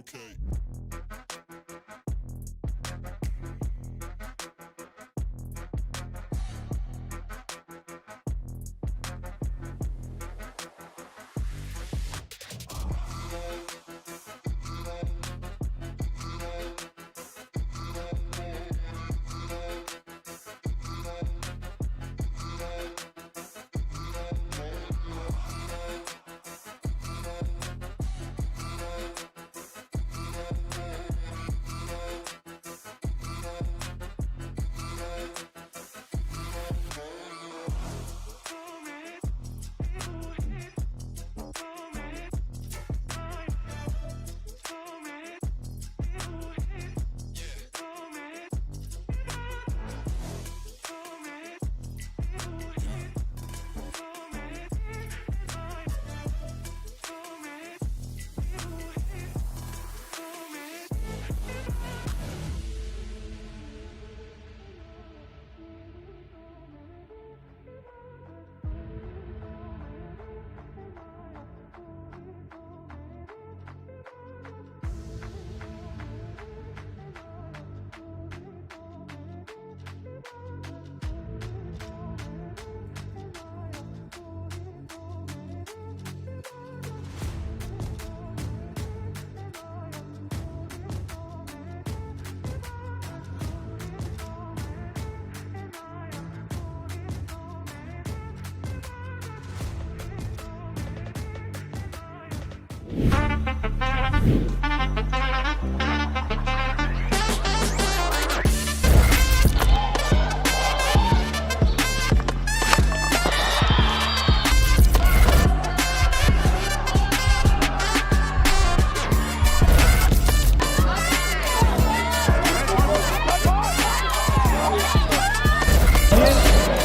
Okay.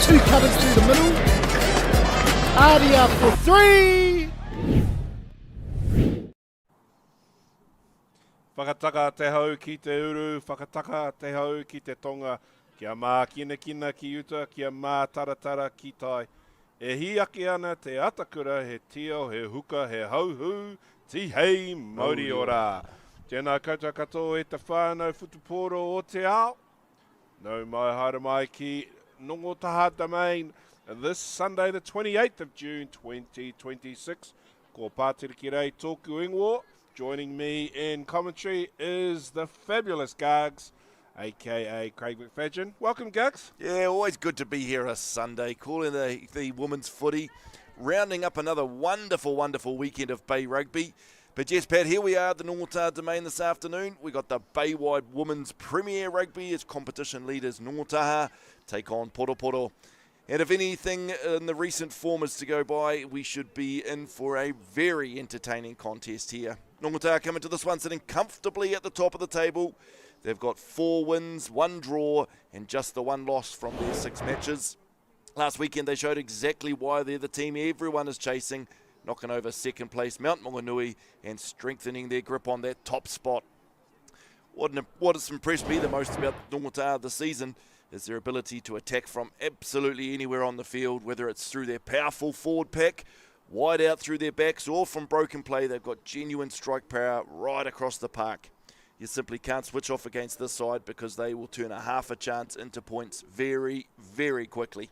Two cutters through the middle. Adia for three. Whakataka te hau ki te uru, whakataka te hau ki te tonga, kia mā kina ki uta, kia mā taratara ki tai. E hi ake ana te atakura, he tio, he huka, he hauhu, ti hei mauri ora. Tēnā koutou katoa e te whānau Poroporo o te ao. No mai haere mai ki Ngongotaha Domain this Sunday the 28th of June 2026. Ko pātiri ki rei tōku ingoa. Joining me in commentary is the fabulous Gags, a.k.a. Craig McFadgen. Welcome, Gags. Yeah, always good to be here a Sunday, calling the women's footy, rounding up another wonderful, wonderful weekend of Bay Rugby. But yes, Pat, here we are at the Ngongotaha Domain this afternoon. We got the Baywide Women's Premier Rugby as competition leaders Ngongotaha take on Poroporo. And if anything in the recent form is to go by, we should be in for a very entertaining contest here. Ngongotaha come into this one sitting comfortably at the top of the table. They've got 4 wins, 1 draw, and just the 1 loss from their 6 matches. Last weekend they showed exactly why they're the team everyone is chasing, knocking over second place Mount Maunganui and strengthening their grip on that top spot. What has impressed me the most about Ngongotaha this season is their ability to attack from absolutely anywhere on the field, whether it's through their powerful forward pack, wide out through their backs, or from broken play. They've got genuine strike power right across the park. You simply can't switch off against this side because they will turn a half a chance into points very, very quickly.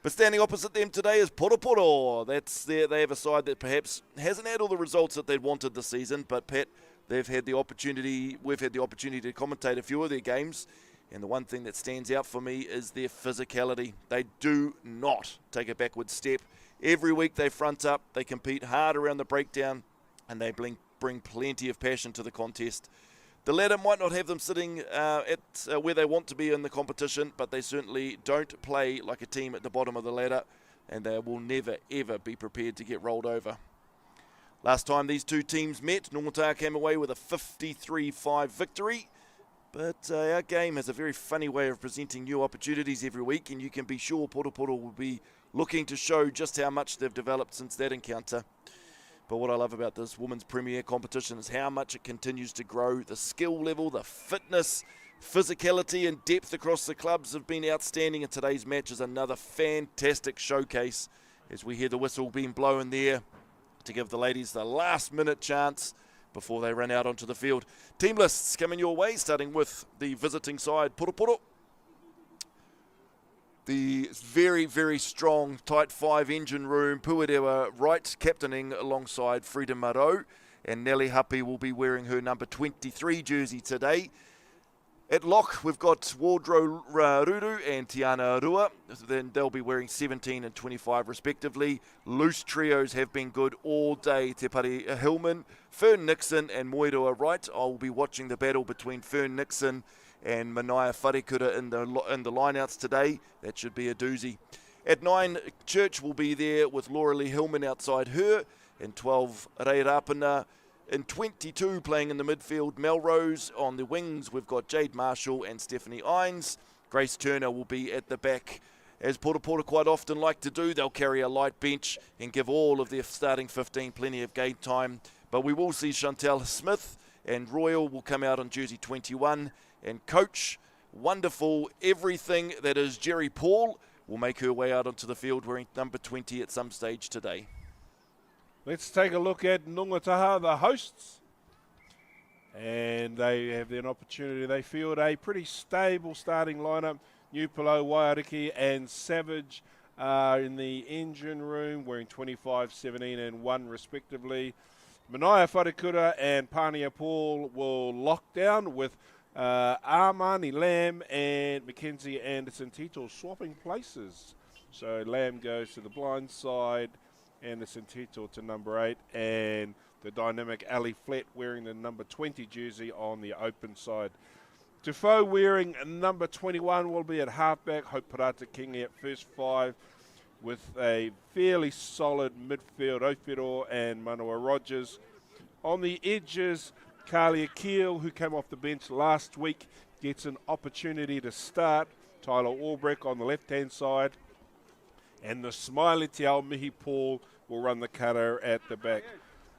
But standing opposite them today is Poroporo. They have a side that perhaps hasn't had all the results that they'd wanted this season, but Pat, we've had the opportunity to commentate a few of their games, and the one thing that stands out for me is their physicality. They do not take a backward step. Every week they front up, they compete hard around the breakdown, and they bring plenty of passion to the contest. The ladder might not have them sitting at where they want to be in the competition, but they certainly don't play like a team at the bottom of the ladder, and they will never, ever be prepared to get rolled over. Last time these two teams met, Ngongotaha came away with a 53-5 victory, but our game has a very funny way of presenting new opportunities every week, and you can be sure Poroporo will be looking to show just how much they've developed since that encounter. But what I love about this Women's Premier competition is how much it continues to grow. The skill level, the fitness, physicality and depth across the clubs have been outstanding, and today's match is another fantastic showcase as we hear the whistle being blown there to give the ladies the last minute chance before they run out onto the field. Team lists coming your way, starting with the visiting side, Poroporo. The very, very strong, tight 5-engine room, Puarewa right, captaining alongside Frida Marau, and Nelly Hapi will be wearing her number 23 jersey today. At lock, we've got Wardrow Ruru and Tiana Rua. Then they'll be wearing 17 and 25 respectively. Loose trios have been good all day. Te Pari Hillman, Fern Nixon and Moiroa Wright. I'll be watching the battle between Fern Nixon and Manaia Wharekura in the lineouts today. That should be a doozy. At 9, Church will be there with Laura Lee Hillman outside her. And 12, Ray Rapana. In 22, playing in the midfield, Melrose. On the wings, we've got Jade Marshall and Stephanie Ines. Grace Turner will be at the back. As Poroporo quite often like to do, they'll carry a light bench and give all of their starting 15 plenty of game time. But we will see Chantel Smith and Royal will come out on jersey 21. And coach, wonderful, everything that is Jerry Paul, will make her way out onto the field wearing number 20 at some stage today. Let's take a look at Ngongotaha, the hosts. And they have an opportunity. They field a pretty stable starting lineup. Nupolo, Wairiki and Savage are in the engine room wearing 25, 17 and 1 respectively. Manaia Wharekura and Pania Paul will lock down with Armani Lamb and Mackenzie Anderson Tito swapping places. So Lamb goes to the blind side, Anderson Tito to number 8, and the dynamic Ali Flett wearing the number 20 jersey on the open side. Defoe wearing number 21 will be at halfback. Hope Parata King at first 5 with a fairly solid midfield. Ofiro and Manoa Rogers. On the edges, Carly Akeel, who came off the bench last week, gets an opportunity to start. Tyler Albrecht on the left-hand side. And the smiley Te Ao Mihi Paul will run the cutter at the back.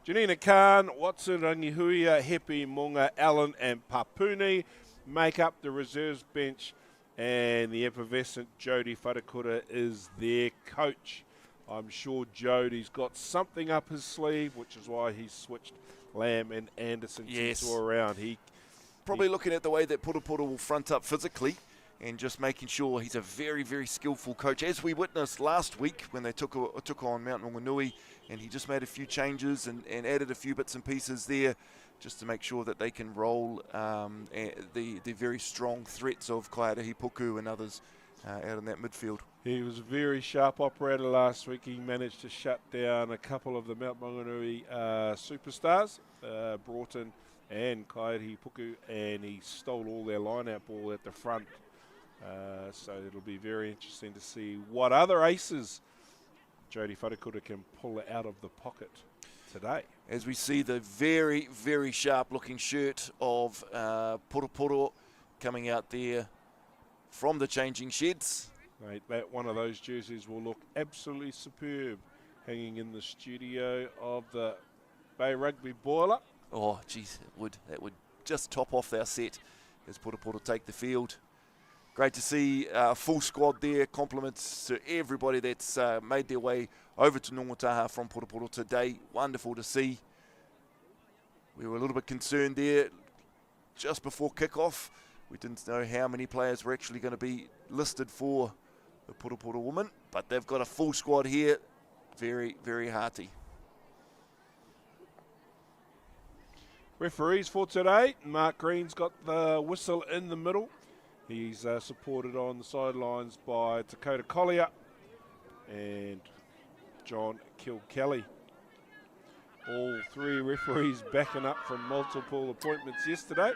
Janina Khan, Watson, Rangihuia, Hepi, Munga, Allen and Papuni make up the reserves bench, and the effervescent Jody Wharekura is their coach. I'm sure Jody's got something up his sleeve, which is why he's switched Lamb and Anderson around. Probably looking at the way that Poroporo will front up physically and just making sure he's a very, very skillful coach, as we witnessed last week when they took on Mount Rongonui, and he just made a few changes and added a few bits and pieces there just to make sure that they can roll the very strong threats of Kaiarahi Puku and others out in that midfield. He was a very sharp operator last week. He managed to shut down a couple of the Mount Maunganui superstars, Broughton and Kaiarahi Puku, and he stole all their line-out ball at the front. So it'll be very interesting to see what other aces Jody Wharekura can pull out of the pocket today. As we see the very, very sharp-looking shirt of Poroporo coming out there from the changing sheds. Mate, that one of those jerseys will look absolutely superb hanging in the studio of the Bay Rugby boiler. Oh, geez, that would just top off our set as Poroporo take the field. Great to see a full squad there. Compliments to everybody that's made their way over to Ngongotaha from Poroporo today. Wonderful to see. We were a little bit concerned there just before kickoff. We didn't know how many players were actually going to be listed for the Poroporo women, but they've got a full squad here. Very, very hearty. Referees for today. Mark Green's got the whistle in the middle. He's supported on the sidelines by Dakota Collier and John Kilkelly. All three referees backing up from multiple appointments yesterday.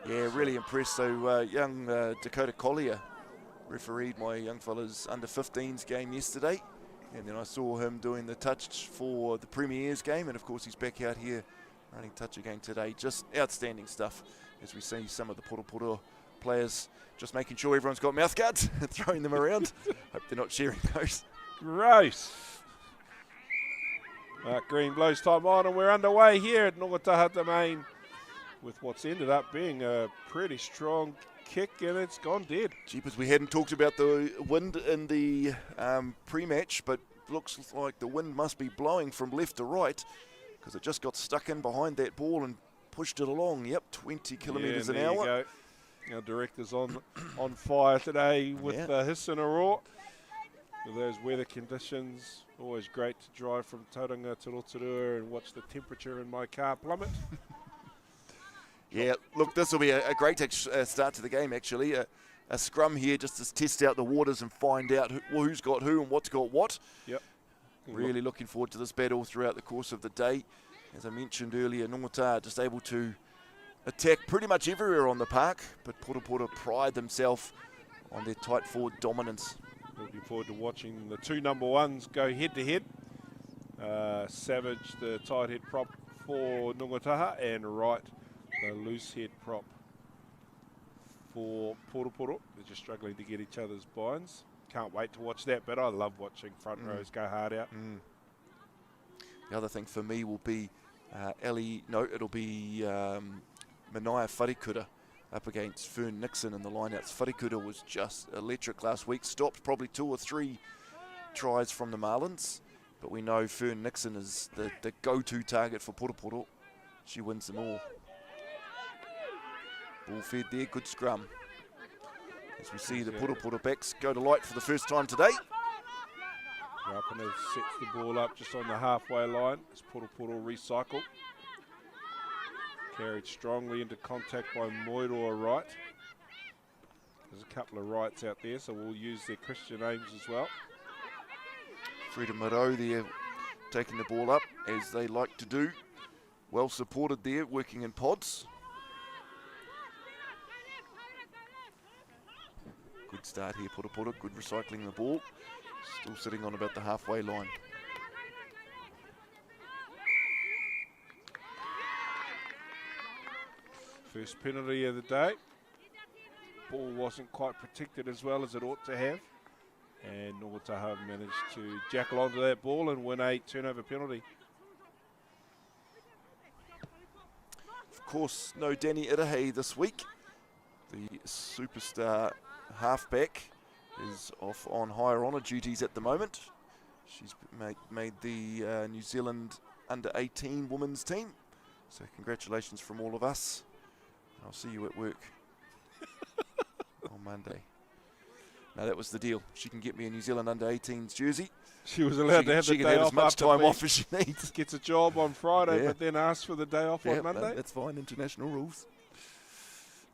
Yeah, really impressed. So young Dakota Collier refereed my young fella's under-15s game yesterday. And then I saw him doing the touch for the Premier's game. And, of course, he's back out here running touch again today. Just outstanding stuff as we see some of the Poroporo players just making sure everyone's got mouth guards and throwing them around. Hope they're not sharing those. Gross. Mark Green blows time on, and we're underway here at Ngongotaha Domain with what's ended up being a pretty strong kick, and it's gone dead. Jeepers, we hadn't talked about the wind in the pre-match, but looks like the wind must be blowing from left to right. because it just got stuck in behind that ball and pushed it along. Yep, 20 kilometres an there you hour. go. Our director's on fire today with his in a roar. With those weather conditions, always great to drive from Tauranga to Rotorua and watch the temperature in my car plummet. Yeah, look, this will be a great start to the game, actually. A scrum here just to test out the waters and find out who's got who and what's got what. Yep. Really looking forward to this battle throughout the course of the day. As I mentioned earlier, Ngongotaha just able to attack pretty much everywhere on the park, but Poroporo pride themselves on their tight forward dominance. Looking forward to watching the two number ones go head to head. Savage, the tight head prop for Ngongotaha, and Wright, the loose head prop for Poroporo. They're just struggling to get each other's binds. Can't wait to watch that, but I love watching front rows go hard out. The other thing for me will be it'll be Manaia Wharikura up against Fern Nixon in the lineouts. Wharikura was just electric last week, stopped probably 2 or 3 tries from the Marlins, but we know Fern Nixon is the go-to target for Poroporo. She wins them all. Ball fed there, good scrum. As we see the Poroporo backs go to light for the first time today. Rapana sets the ball up just on the halfway line as Poroporo recycle. Carried strongly into contact by Moiroa Wright. There's a couple of Wrights out there, so we'll use their Christian names as well. Freda Moreau there taking the ball up as they like to do. Well supported there, working in pods. Good start here, Poroporo, good recycling the ball. Still sitting on about the halfway line. First penalty of the day. Ball wasn't quite protected as well as it ought to have. And Ngongotaha managed to jackal onto that ball and win a turnover penalty. Of course, no Danny Irahe this week. The superstar halfback is off on higher honour duties at the moment. She's made the New Zealand under-18 women's team. So congratulations from all of us. I'll see you at work on Monday. No, that was the deal. She can get me a New Zealand under-18s jersey. She was allowed to have the day off. She can have as much time off as she needs. Gets a job on Friday, but then asks for the day off on Monday. That's fine, international rules.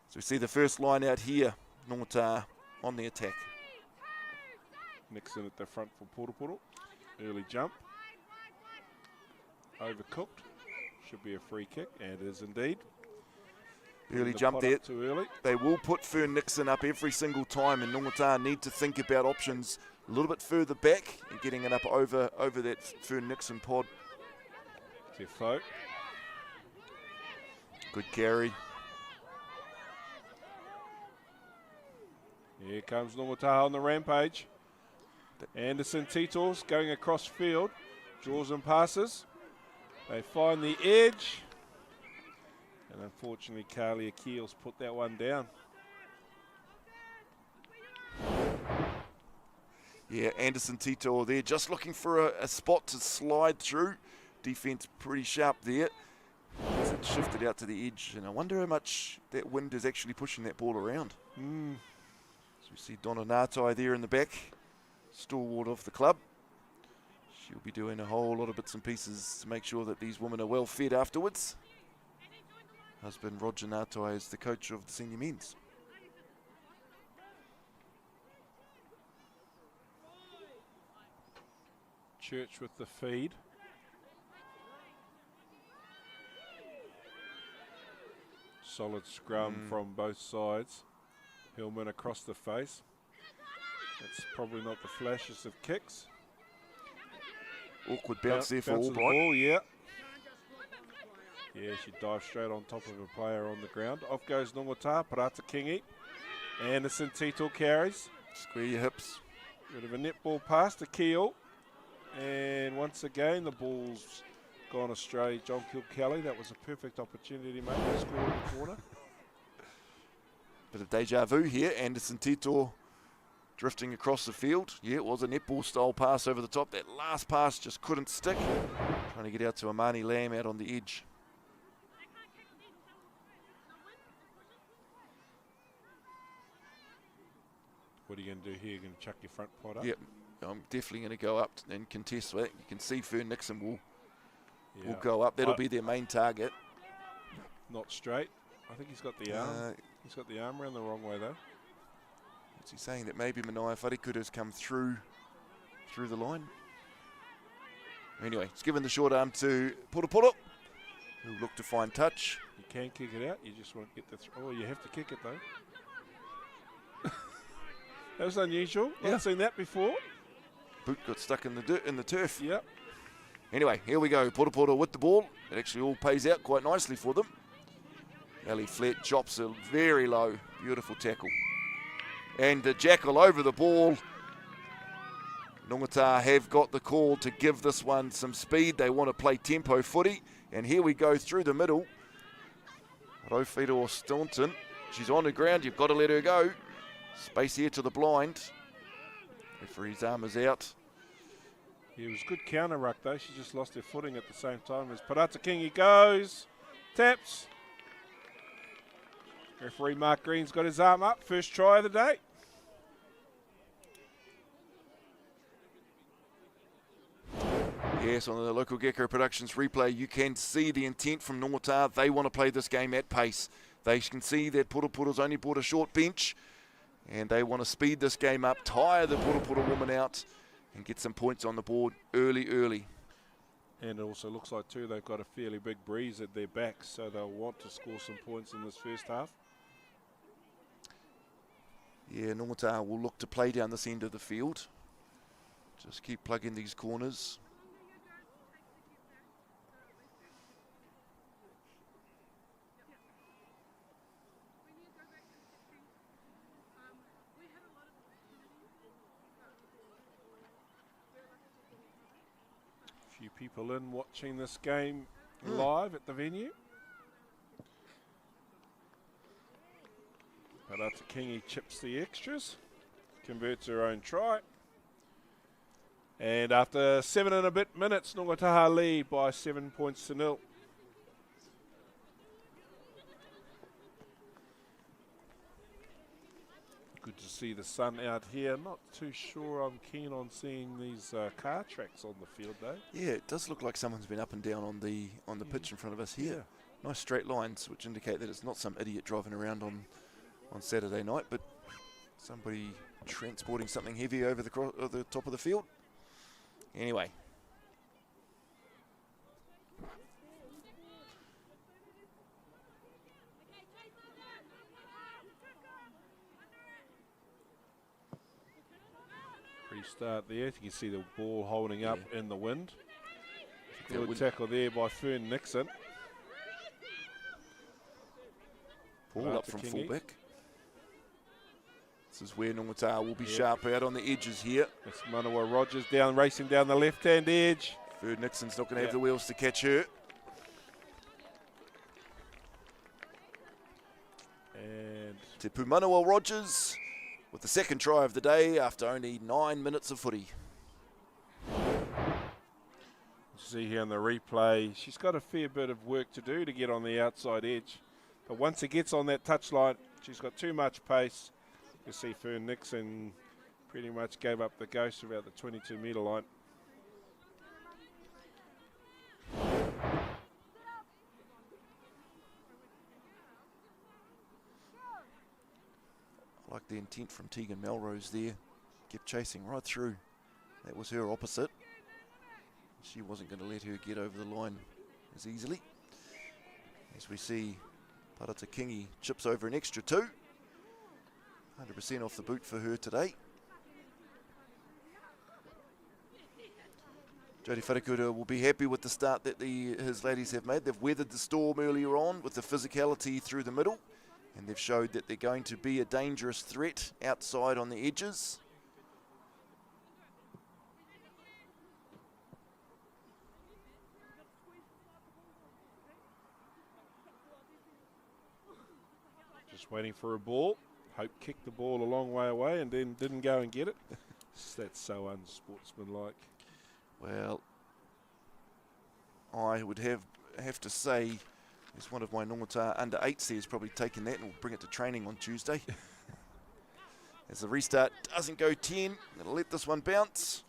So we see the first line out here. Ngongotaha on the attack. Nixon at the front for Poroporo. Early jump. Overcooked. Should be a free kick, and it is indeed. Early jump there. Too early. They will put Fern Nixon up every single time, and Ngongotaha need to think about options a little bit further back and getting it up over that Fern Nixon pod. Defo. Good carry. Here comes Ngongotaha on the rampage. Anderson Titors going across field. Draws and passes. They find the edge. And unfortunately, Carly Akil's put that one down. Yeah, Anderson Tito there, just looking for a spot to slide through. Defense pretty sharp there. As it shifted out to the edge, and I wonder how much that wind is actually pushing that ball around. So we see Donna Natai there in the back, stalwart of the club. She'll be doing a whole lot of bits and pieces to make sure that these women are well fed afterwards. Husband Roger Natai is the coach of the senior men's. Church with the feed. Solid scrum from both sides. Hillman across the face. That's probably not the flashiest of kicks. Awkward bounce there for Albright. Ball, yeah. Yeah, she dived straight on top of a player on the ground. Off goes Ngongotaha, Parata Kingi. Anderson Tito carries. Square your hips. Bit of a netball pass to Keel. And once again, the ball's gone astray. John Kilkelly, that was a perfect opportunity, mate, to score in the corner. Bit of deja vu here. Anderson Tito drifting across the field. Yeah, it was a netball style pass over the top. That last pass just couldn't stick. Trying to get out to Amani Lamb out on the edge. What are you going to do here? You're going to chuck your front pot up? Yep, I'm definitely going to go up and contest that. You can see Fern Nixon will go up. That'll be their main target. Not straight. I think he's got the arm. He's got the arm around the wrong way though. What's he saying? That maybe Manaia Wharekuta has come through the line. Anyway, it's given the short arm to Poroporo, who'll look to find touch. You can kick it out. You just want to get the oh, you have to kick it though. That was unusual. Yeah. Not seen that before. Boot got stuck in the dirt, in the turf. Yep. Anyway, here we go. Poroporo with the ball. It actually all pays out quite nicely for them. Ali Flett chops it very low. Beautiful tackle. And the Jackal over the ball. Ngongotaha have got the call to give this one some speed. They want to play tempo footy. And here we go through the middle. Rowhito or Staunton. She's on the ground. You've got to let her go. Space here to the blind. Referee's arm is out. It was good counter ruck though. She just lost her footing at the same time as Parata Kingi goes. Taps. Referee Mark Green's got his arm up. First try of the day. Yes, on the local Gecko Productions replay, you can see the intent from Ngongotaha. They want to play this game at pace. They can see that Poroporo's only brought a short bench, and they want to speed this game up, tire the Poroporo woman out, and get some points on the board early. And it also looks like too they've got a fairly big breeze at their backs, so they'll want to score some points in this first half. Yeah, Ngongotaha will look to play down this end of the field. Just keep plugging these corners. Few people in watching this game live at the venue. Parata Kingi chips the extras, converts her own try. And after 7 and a bit minutes, Ngongotaha lead by 7 points to 0. Good to see the sun out here. Not too sure I'm keen on seeing these car tracks on the field though. Yeah, it does look like someone's been up and down on the pitch in front of us here. Yeah. Nice straight lines, which indicate that it's not some idiot driving around on Saturday night, but somebody transporting something heavy over the top of the field. Anyway. Restart there. You can see the ball holding up in the wind. Good tackle there by Fern Nixon. Ball up from fullback. This is where Ngongotaha will be sharp out on the edges here. It's Manawa Rogers racing down the left-hand edge. Fern Nixon's not going to have the wheels to catch her. And Te Pū Manawa Rogers with the second try of the day after only 9 minutes of footy. See here on the replay, she's got a fair bit of work to do to get on the outside edge. But once it gets on that touchline, she's got too much pace. You see Fern Nixon pretty much gave up the ghost about the 22-metre line. I like the intent from Tegan Melrose there. Kept chasing right through. That was her opposite. She wasn't going to let her get over the line as easily. As we see Parata Kingi chips over an extra 2. 100% off the boot for her today. Jodie Wharekuta will be happy with the start that his ladies have made. They've weathered the storm earlier on with the physicality through the middle, and they've showed that they're going to be a dangerous threat outside on the edges. Just waiting for a ball. Hope kicked the ball a long way away and then didn't go and get it. That's so unsportsmanlike. Well, I would have to say, is one of my Ngongotaha under 8s there has probably taken that and will bring it to training on Tuesday. As the restart doesn't go 10, going to let this one bounce.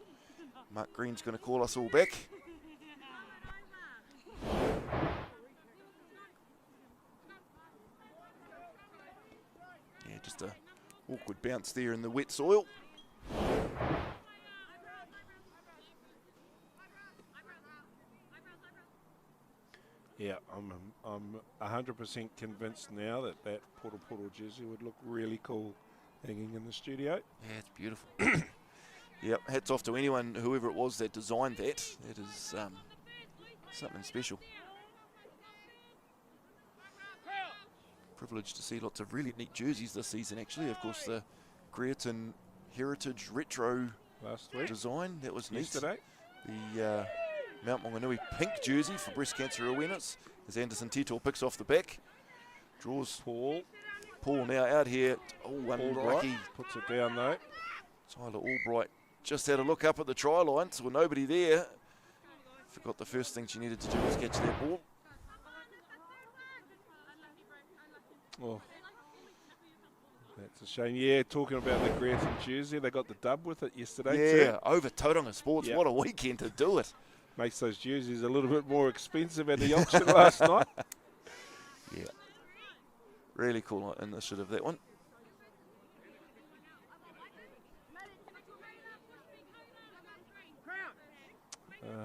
Mark Green's going to call us all back. Yeah, just a awkward bounce there in the wet soil. Yeah, I'm 100% convinced now that that Poroporo jersey would look really cool hanging in the studio. Yeah, it's beautiful. Yep, hats off to anyone, whoever it was that designed that. It is something special. Privileged to see lots of really neat jerseys this season, actually. Of course, the Greerton Heritage Retro last week design, that was neat. Yesterday. The Mount Maunganui pink jersey for breast cancer awareness as Anderson Tito picks off the back. Draws Paul now out here. Oh, Albright unlucky. puts it down though. Tyler Albright just had a look up at the try line, so nobody there. Forgot the first thing she needed to do was catch that ball. Oh, that's a shame. Yeah, talking about the Greerton jersey, they got the dub with it yesterday Yeah, too. over Tauranga Sports. Yep. What a weekend to do it. Makes those jerseys a little bit more expensive at the auction last night. Yeah. Really cool initiative, that one.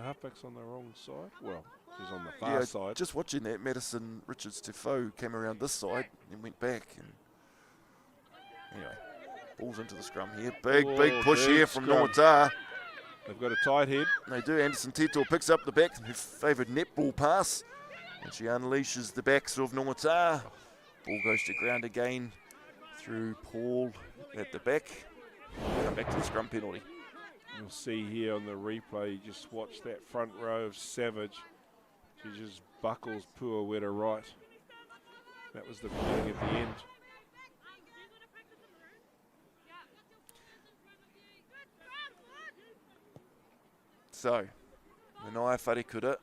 Halfback's on the wrong side. Well, she's on the far side. Just watching that, Madison Richards-Tefoe came around this side and went back. And anyway, balls into the scrum here. Big push big here from scrum. Ngongotaha. They've got a tight head. They do. Anderson Tito picks up the back, her favoured netball pass. And she unleashes the backs of Ngongotaha. Ball goes to ground again through Paul at the back. Come back to the scrum penalty. You'll see here on the replay, you just watch that front row of Savage. She just buckles Puaweta right. That was the beginning of the end. So, Manai Wharekura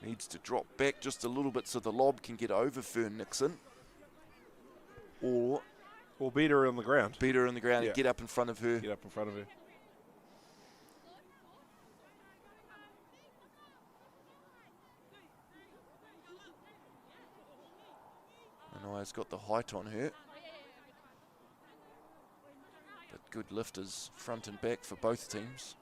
needs to drop back just a little bit so the lob can get over Fern Nixon. Or beat her on the ground. beat her in the ground Yeah. and get up in front of her. Get up in front of her. Manai's got the height on her. But good lifters front and back for both teams.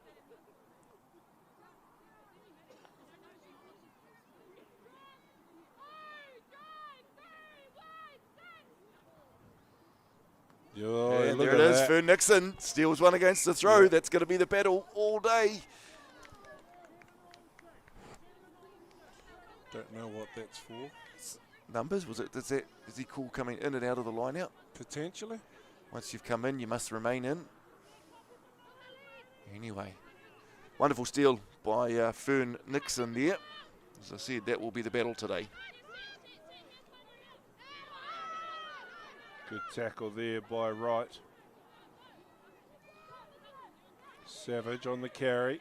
Oh, And look there it at is, that. Fern Nixon steals one against the throw. Yeah. That's going to be the battle all day. Don't know what that's for. Numbers, is he cool coming in and out of the line out? Potentially. Once you've come in, you must remain in. Anyway, wonderful steal by Fern Nixon there. As I said, that will be the battle today. Good tackle there by Wright. Savage on the carry.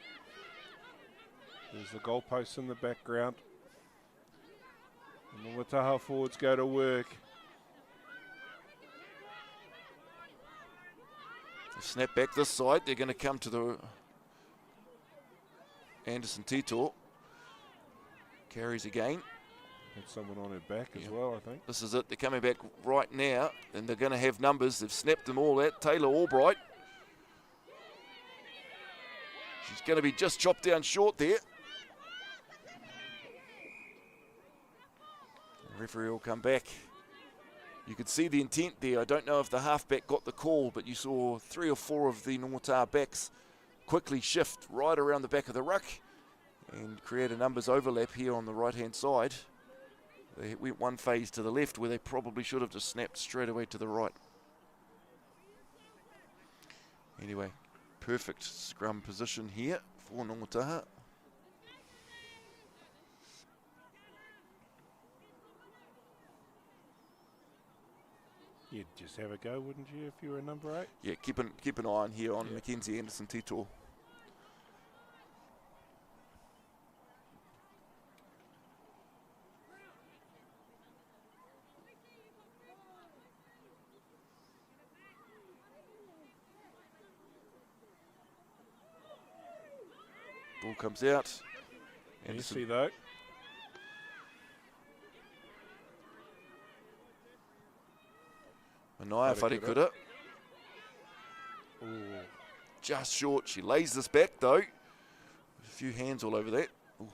There's the goalpost in the background. And the Ngongotaha forwards go to work. They snap back this side. They're going to come to the Anderson Tito. Carries again. Had someone on her back as well, I think. This is it. They're coming back right now, and they're going to have numbers. They've snapped them all out. Taylor Albright. She's going to be just chopped down short there. The referee will come back. You could see the intent there. I don't know if the halfback got the call, but you saw 3 or 4 of the Ngongotaha backs quickly shift right around the back of the ruck and create a numbers overlap here on the right-hand side. They went one phase to the left where they probably should have just snapped straight away to the right. Anyway, perfect scrum position here for Ngongotaha. You'd just have a go, wouldn't you, if you were number 8? Yeah, keep an eye on here on Yeah. Mackenzie Anderson Tito. Ball comes out. Easy though. Manaya Wharekura. Just short. She lays this back though. A few hands all over that. Ooh.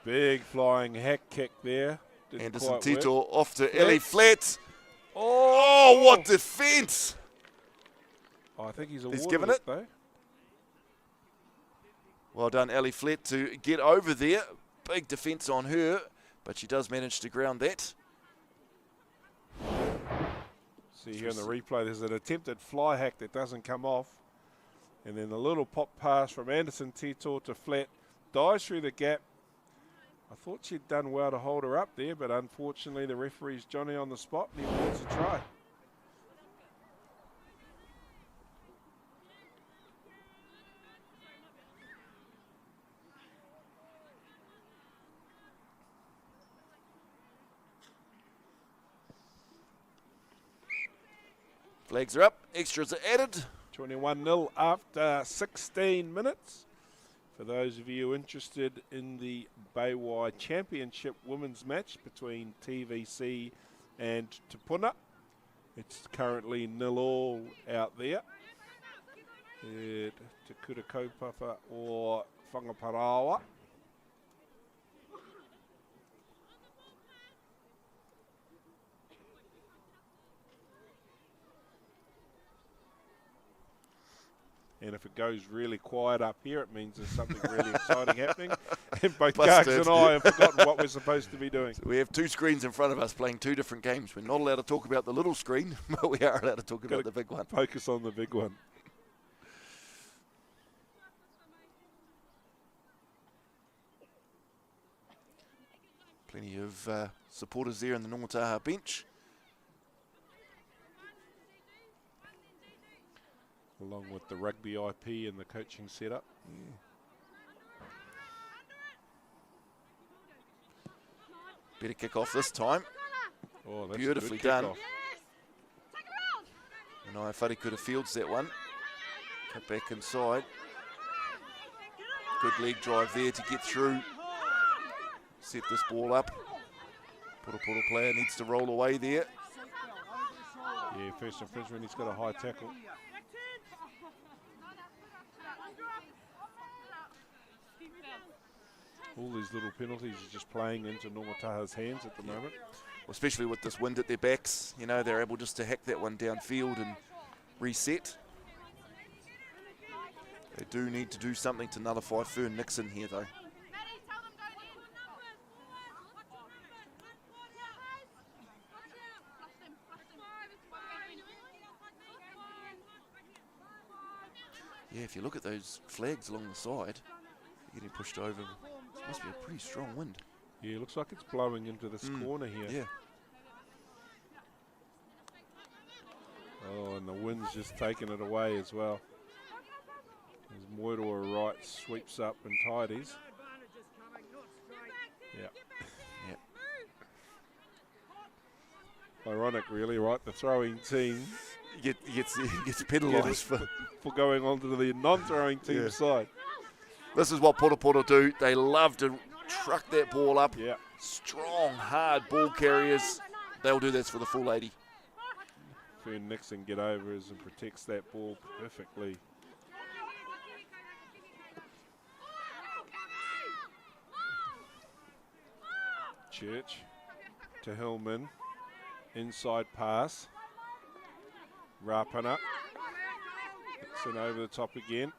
Big flying hack kick there. Didn't Anderson quite Tito work. off to Ellie Flat. Oh, Oh, what defence! Oh, I think he's given it. though. Well done, Ellie Flat, to get over there. Big defence on her, but she does manage to ground that. See here in the replay, there's an attempted fly hack that doesn't come off. And then the little pop pass from Anderson Tito to Flat. Dives through the gap. I thought she'd done well to hold her up there, but unfortunately the referee's Johnny on the spot and he wants a try. Flags are up, extras are added. 21-0 after 16 minutes. For those of you interested in the Baywide Championship women's match between TVC and Tupuna, it's currently 0-0 out there. Te Kura Kaupapa or Whangaparawa. And if it goes really quiet up here, it means there's something really exciting happening. And both Gargs and I have forgotten what we're supposed to be doing. So we have two screens in front of us playing two different games. We're not allowed to talk about the little screen, but we are allowed to talk about the big one. Focus on the big one. Plenty of supporters there in the Ngongotaha bench. Along with the rugby IP and the coaching setup. Yeah. Better kick off this time. Oh, that's beautifully a good done. kick-off. Manaya Wharekura fields that one. Cut back inside. Good leg drive there to get through. Set this ball up. Poroporo player needs to roll away there. Yeah, first infringement, he's got a high tackle. All these little penalties are just playing into Ngongotaha's hands at the moment. Well, especially with this wind at their backs, you know, they're able just to hack that one downfield and reset. They do need to do something to nullify Fern Nixon here, though. Yeah, if you look at those flags along the side, getting pushed over. It must be a pretty strong wind. Yeah, it looks like it's blowing into this corner here. Yeah. Oh, and the wind's just taking it away as well. As Moiroa right sweeps up and tidies. Yeah. Yep. Ironic, really, right? The throwing team gets penalised for going on to the non-throwing team side. This is what Poroporo do. They love to truck that ball up. Yeah. Strong, hard ball carriers. They'll do this for the full 80. Fern Nixon get over us and protects that ball perfectly. Church to Hillman. Inside pass. Rapana. Nixon over the top again.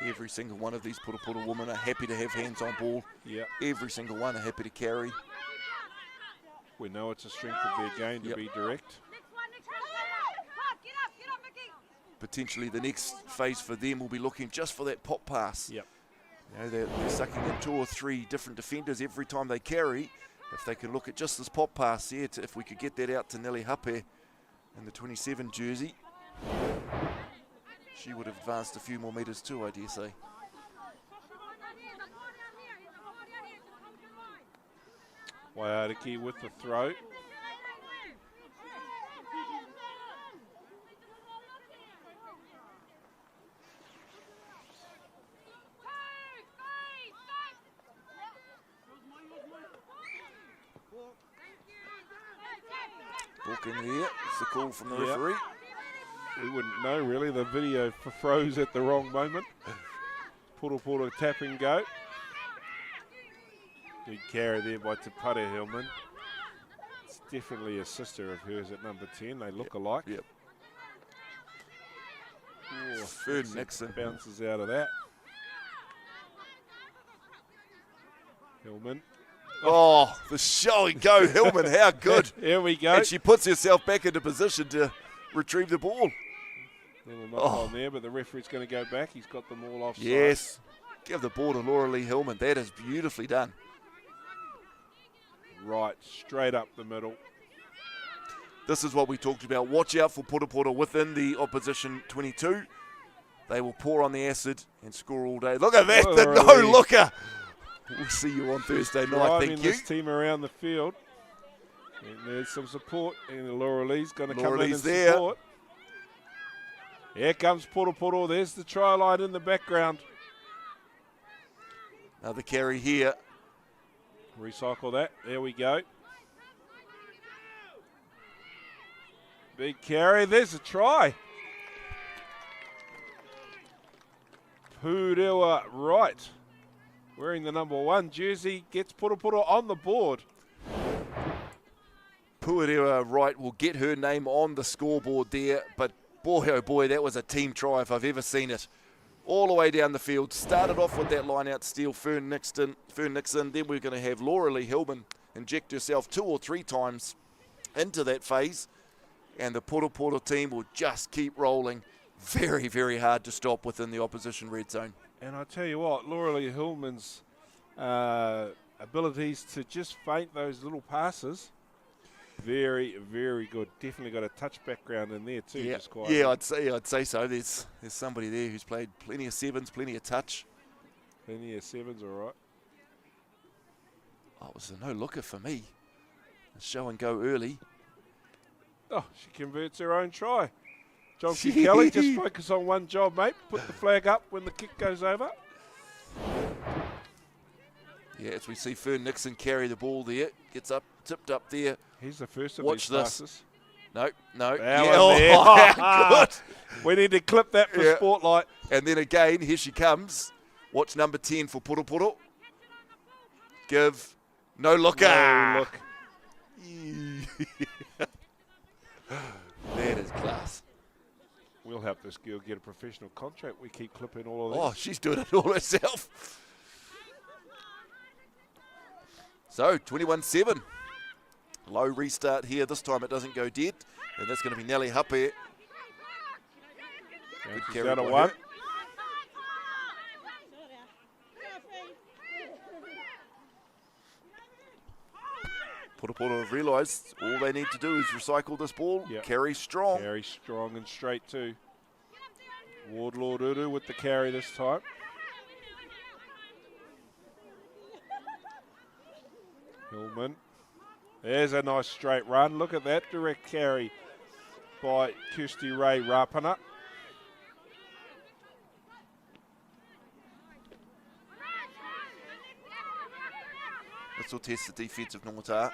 Every single one of these Poroporo women are happy to have hands on ball. Yeah. Every single one are happy to carry. We know it's a strength of their game to be direct. Potentially the next phase for them will be looking just for that pop pass. Yep. You know, they're sucking in 2 or 3 different defenders every time they carry. If they can look at just this pop pass here, if we could get that out to Nelly Hape in the 27 jersey, she would have advanced a few more metres too, I dare say. Waiariki with the throw. blocking there. It's the call from the referee. We wouldn't know really. The video froze at the wrong moment. Poroporo tap and go. Big carry there by Te Pare Hillman. It's definitely a sister of hers at number 10. They look alike. Yep. Oh, Fern Nixon bounces out of that. Hillman. Oh, the show and go, Hillman. How good. Here we go. And she puts herself back into position to retrieve the ball. Little knock on there, but the referee's going to go back. He's got them all offside. Yes. Give the ball to Laura Lee Hillman. That is beautifully done. Right, straight up the middle. This is what we talked about. Watch out for Poroporo within the opposition 22. They will pour on the acid and score all day. Look at that, the no-looker. We'll see you on Thursday night, Driving thank you. this team around the field. And there's some support, and Laura Lee's going to come in and there. support. Here comes Poroporo. There's the try line in the background. Another carry here. Recycle that. There we go. Big carry. There's a try. Purewa right. Wearing the number 1 jersey. Gets Poroporo on the board. Purewa Wright will get her name on the scoreboard there, but boy, oh boy, that was a team try if I've ever seen it. All the way down the field. Started off with that line-out steal, Fern Nixon. Then we're going to have Laura Lee Hillman inject herself 2 or 3 times into that phase, and the Poroporo team will just keep rolling. Very, very hard to stop within the opposition red zone. And I tell you what, Laura Lee Hillman's abilities to just feint those little passes, very, very good. Definitely got a touch background in there too. Yeah, just quite I'd say so. There's somebody there who's played plenty of 7s, plenty of touch. Plenty of 7s, all right. Oh, it was a no-looker for me. A show and go early. Oh, she converts her own try. John C. Kelly, just focus on one job, mate. Put the flag up when the kick goes over. Yeah, as we see Fern Nixon carry the ball there. Gets up, tipped up there. He's the first of Watch these this. passes. No. Yeah, Good. We need to clip that for Spotlight. And then again, here she comes. Watch number 10 for Poroporo. Give. No looker. No look. That is class. We'll help this girl get a professional contract. We keep clipping all of this. Oh, she's doing it all herself. So, 21-7. Low restart here. This time it doesn't go dead. And that's going to be Nelly Hape. Good carry out of by one. her. Poroporo have realised all they need to do is recycle this ball. Yep. Carry strong. Carry strong and straight too. Wardlord Uru with the carry this time. Hillman. There's a nice straight run. Look at that direct carry by Kirsty Ray Rapana. This will test the defence of Ngongotaha.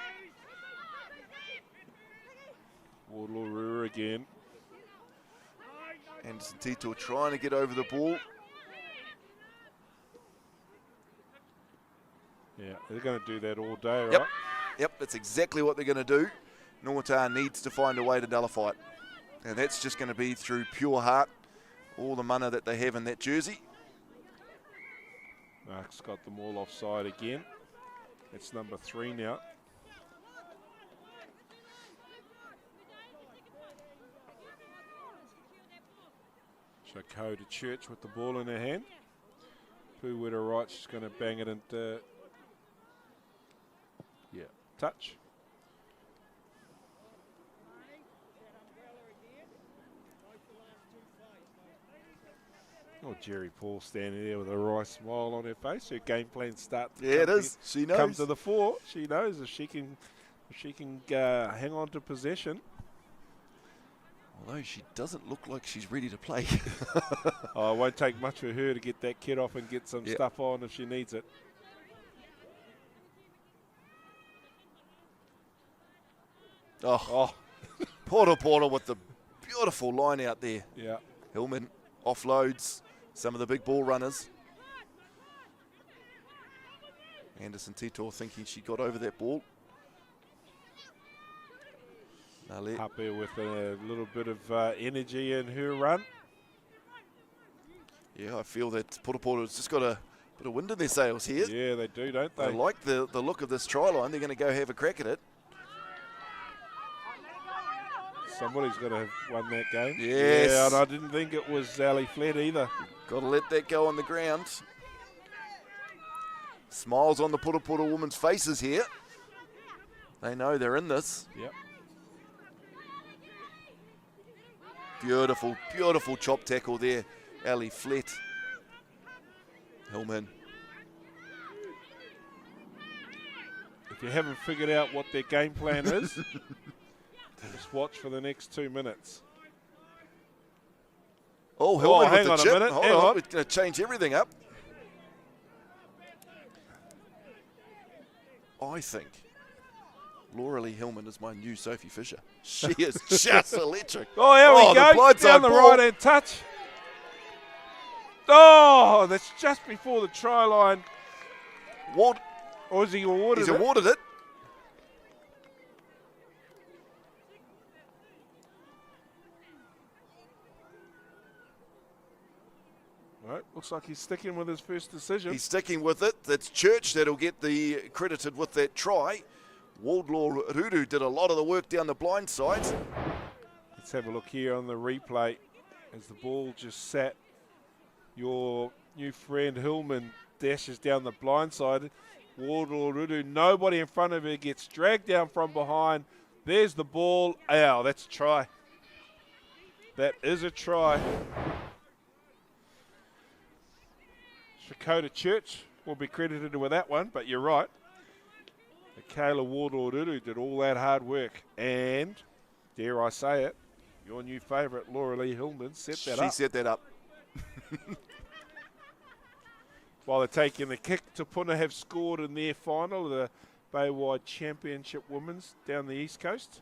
Wardlord Uru again. Anderson Tito trying to get over the ball. Yeah, they're going to do that all day, right? Yep. Yep, that's exactly what they're going to do. Ngongotaha needs to find a way to nullify it. And that's just going to be through pure heart, all the mana that they have in that jersey. Mark's got them all offside again. It's number 3 now. Shako to Church with the ball in her hand. Puweta right, she's going to bang it into, touch. Oh, Jerry Paul standing there with a wry smile on her face. Her game plan starts. Yeah, it is. She knows. Come to the fore. She knows if she can hang on to possession. Although she doesn't look like she's ready to play. Oh, it won't take much for her to get that kit off and get some stuff on if she needs it. Oh, Poroporo with the beautiful line out there. Yeah. Hillman offloads some of the big ball runners. Anderson Tito thinking she got over that ball. Happy with a little bit of energy in her run. Yeah, I feel that Poroporo's just got a bit of wind in their sails here. Yeah, they do, don't they? I like the look of this try line. They're going to go have a crack at it. Somebody's got to have won that game. Yes. Yeah, and I didn't think it was Ali Flett either. Got to let that go on the ground. Smiles on the Poroporo women's faces here. They know they're in this. Yep. Beautiful, beautiful chop tackle there, Ali Flett. Hillman. If you haven't figured out what their game plan is, just watch for the next 2 minutes. Oh, Hillman hang with the on a chip. minute, Hold hang on, on. we're going to change everything up. I think Laura Lee Hillman is my new Sophie Fisher. She is just electric. Oh, here we the go. blindside Down the ball. right hand touch. Oh, that's just before the try line. What? Or is he awarded He's it? awarded it. Right, looks like he's sticking with his first decision. He's sticking with it. That's Church that'll get the credited with that try. Wardlaw Ruru did a lot of the work down the blind side. Let's have a look here on the replay as the ball just sat. Your new friend Hillman dashes down the blind side. Wardlaw Ruru, nobody in front of her, gets dragged down from behind. There's the ball. Ow, that's a try. That is a try. Dakota Church will be credited with that one, but you're right. Kayla Wardlaw-Ruru did all that hard work, and, dare I say it, your new favourite, Laura Lee Hillman, set that up. She set that up. While they're taking the kick, Te Puna have scored in their final, the Baywide Championship Women's down the East Coast,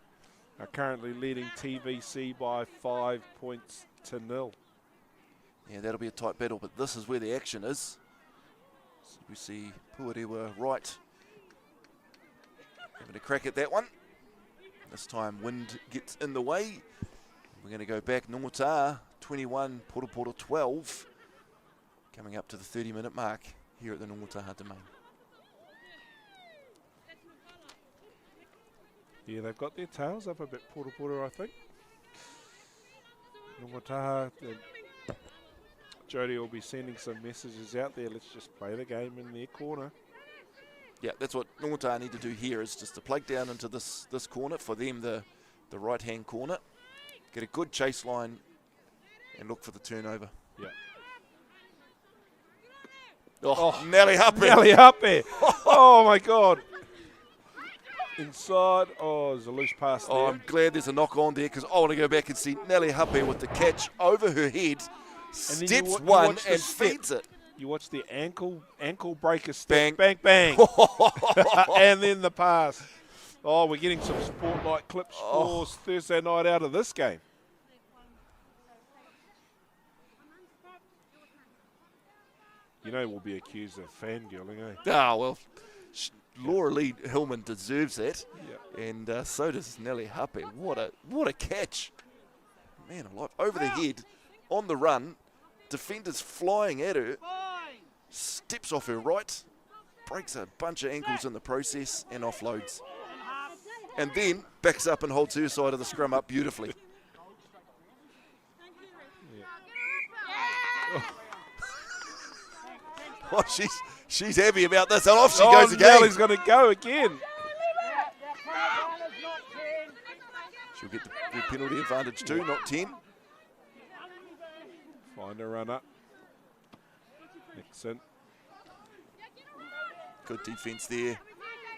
are currently leading TVC by 5 points to 0. Yeah, that'll be a tight battle, but this is where the action is. So we see Puarewa right having a crack at that one. This time wind gets in the way. We're going to go back. Ngongotaha 21, Poroporo 12. Coming up to the 30-minute mark here at the Ngongotaha domain. Yeah, they've got their tails up a bit, Poroporo, I think. Ngongotaha, Jody will be sending some messages out there. Let's just play the game in their corner. Yeah, that's what Ngongotaha need to do here, is just to plug down into this corner, for them the right-hand corner. Get a good chase line and look for the turnover. Yeah. Oh, Nelly Hape. Nelly Hape. Oh, my God. Inside. Oh, there's a loose pass there. Oh, I'm glad there's a knock on there, because I want to go back and see Nelly Hape with the catch over her head. And Steps you one watch the and step. feeds it. You watch the ankle breaker step. Bang. Bang, bang. And then the pass. Oh, we're getting some Spotlight clips for Thursday night out of this game. You know we'll be accused of fangirling, eh? Ah, well, Laura Lee Hillman deserves that. Yeah. And so does Nelly Hape. What a catch. Man alive. Over the head, on the run, defenders flying at her, steps off her right, breaks a bunch of ankles in the process, and offloads. And then backs up and holds her side of the scrum up beautifully. Oh, she's happy about this, and off she goes again. Nelly's going to go again. She'll get the penalty advantage too, not 10. Find a runner. Nixon. Good defence there.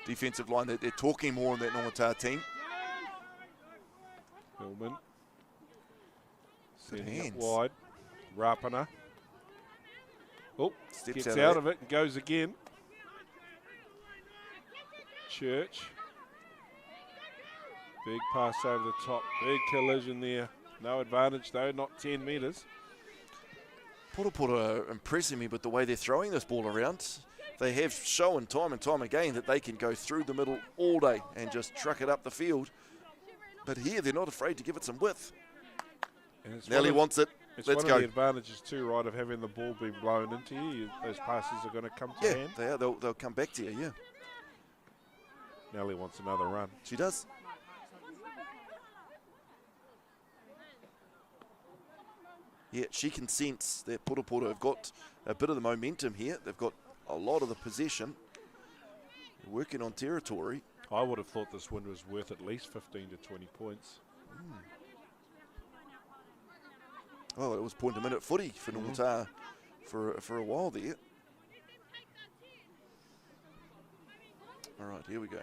Defensive line, they're talking more on that Ngongotaha team. Hillman. Good Sending it hands. wide. Rapana. Oh, Steps gets out out of of it and goes again. Church. Big pass over the top. Big collision there. No advantage though, not 10 metres. Poroporo are impressing me with the way they're throwing this ball around. They have shown time and time again that they can go through the middle all day and just truck it up the field. But here they're not afraid to give it some width. Nelly wants it. It's Let's one go. of the advantages too, right, of having the ball be blown into you. Those passes are going to come to hand. They are. They'll come back to you, yeah. Nelly wants another run. She does. Yeah, she can sense that Poroporo have got a bit of the momentum here. They've got a lot of the possession. They're working on territory. I would have thought this win was worth at least 15 to 20 points. Well, it was point-a-minute footy for Ngongotaha for a while there. All right, here we go.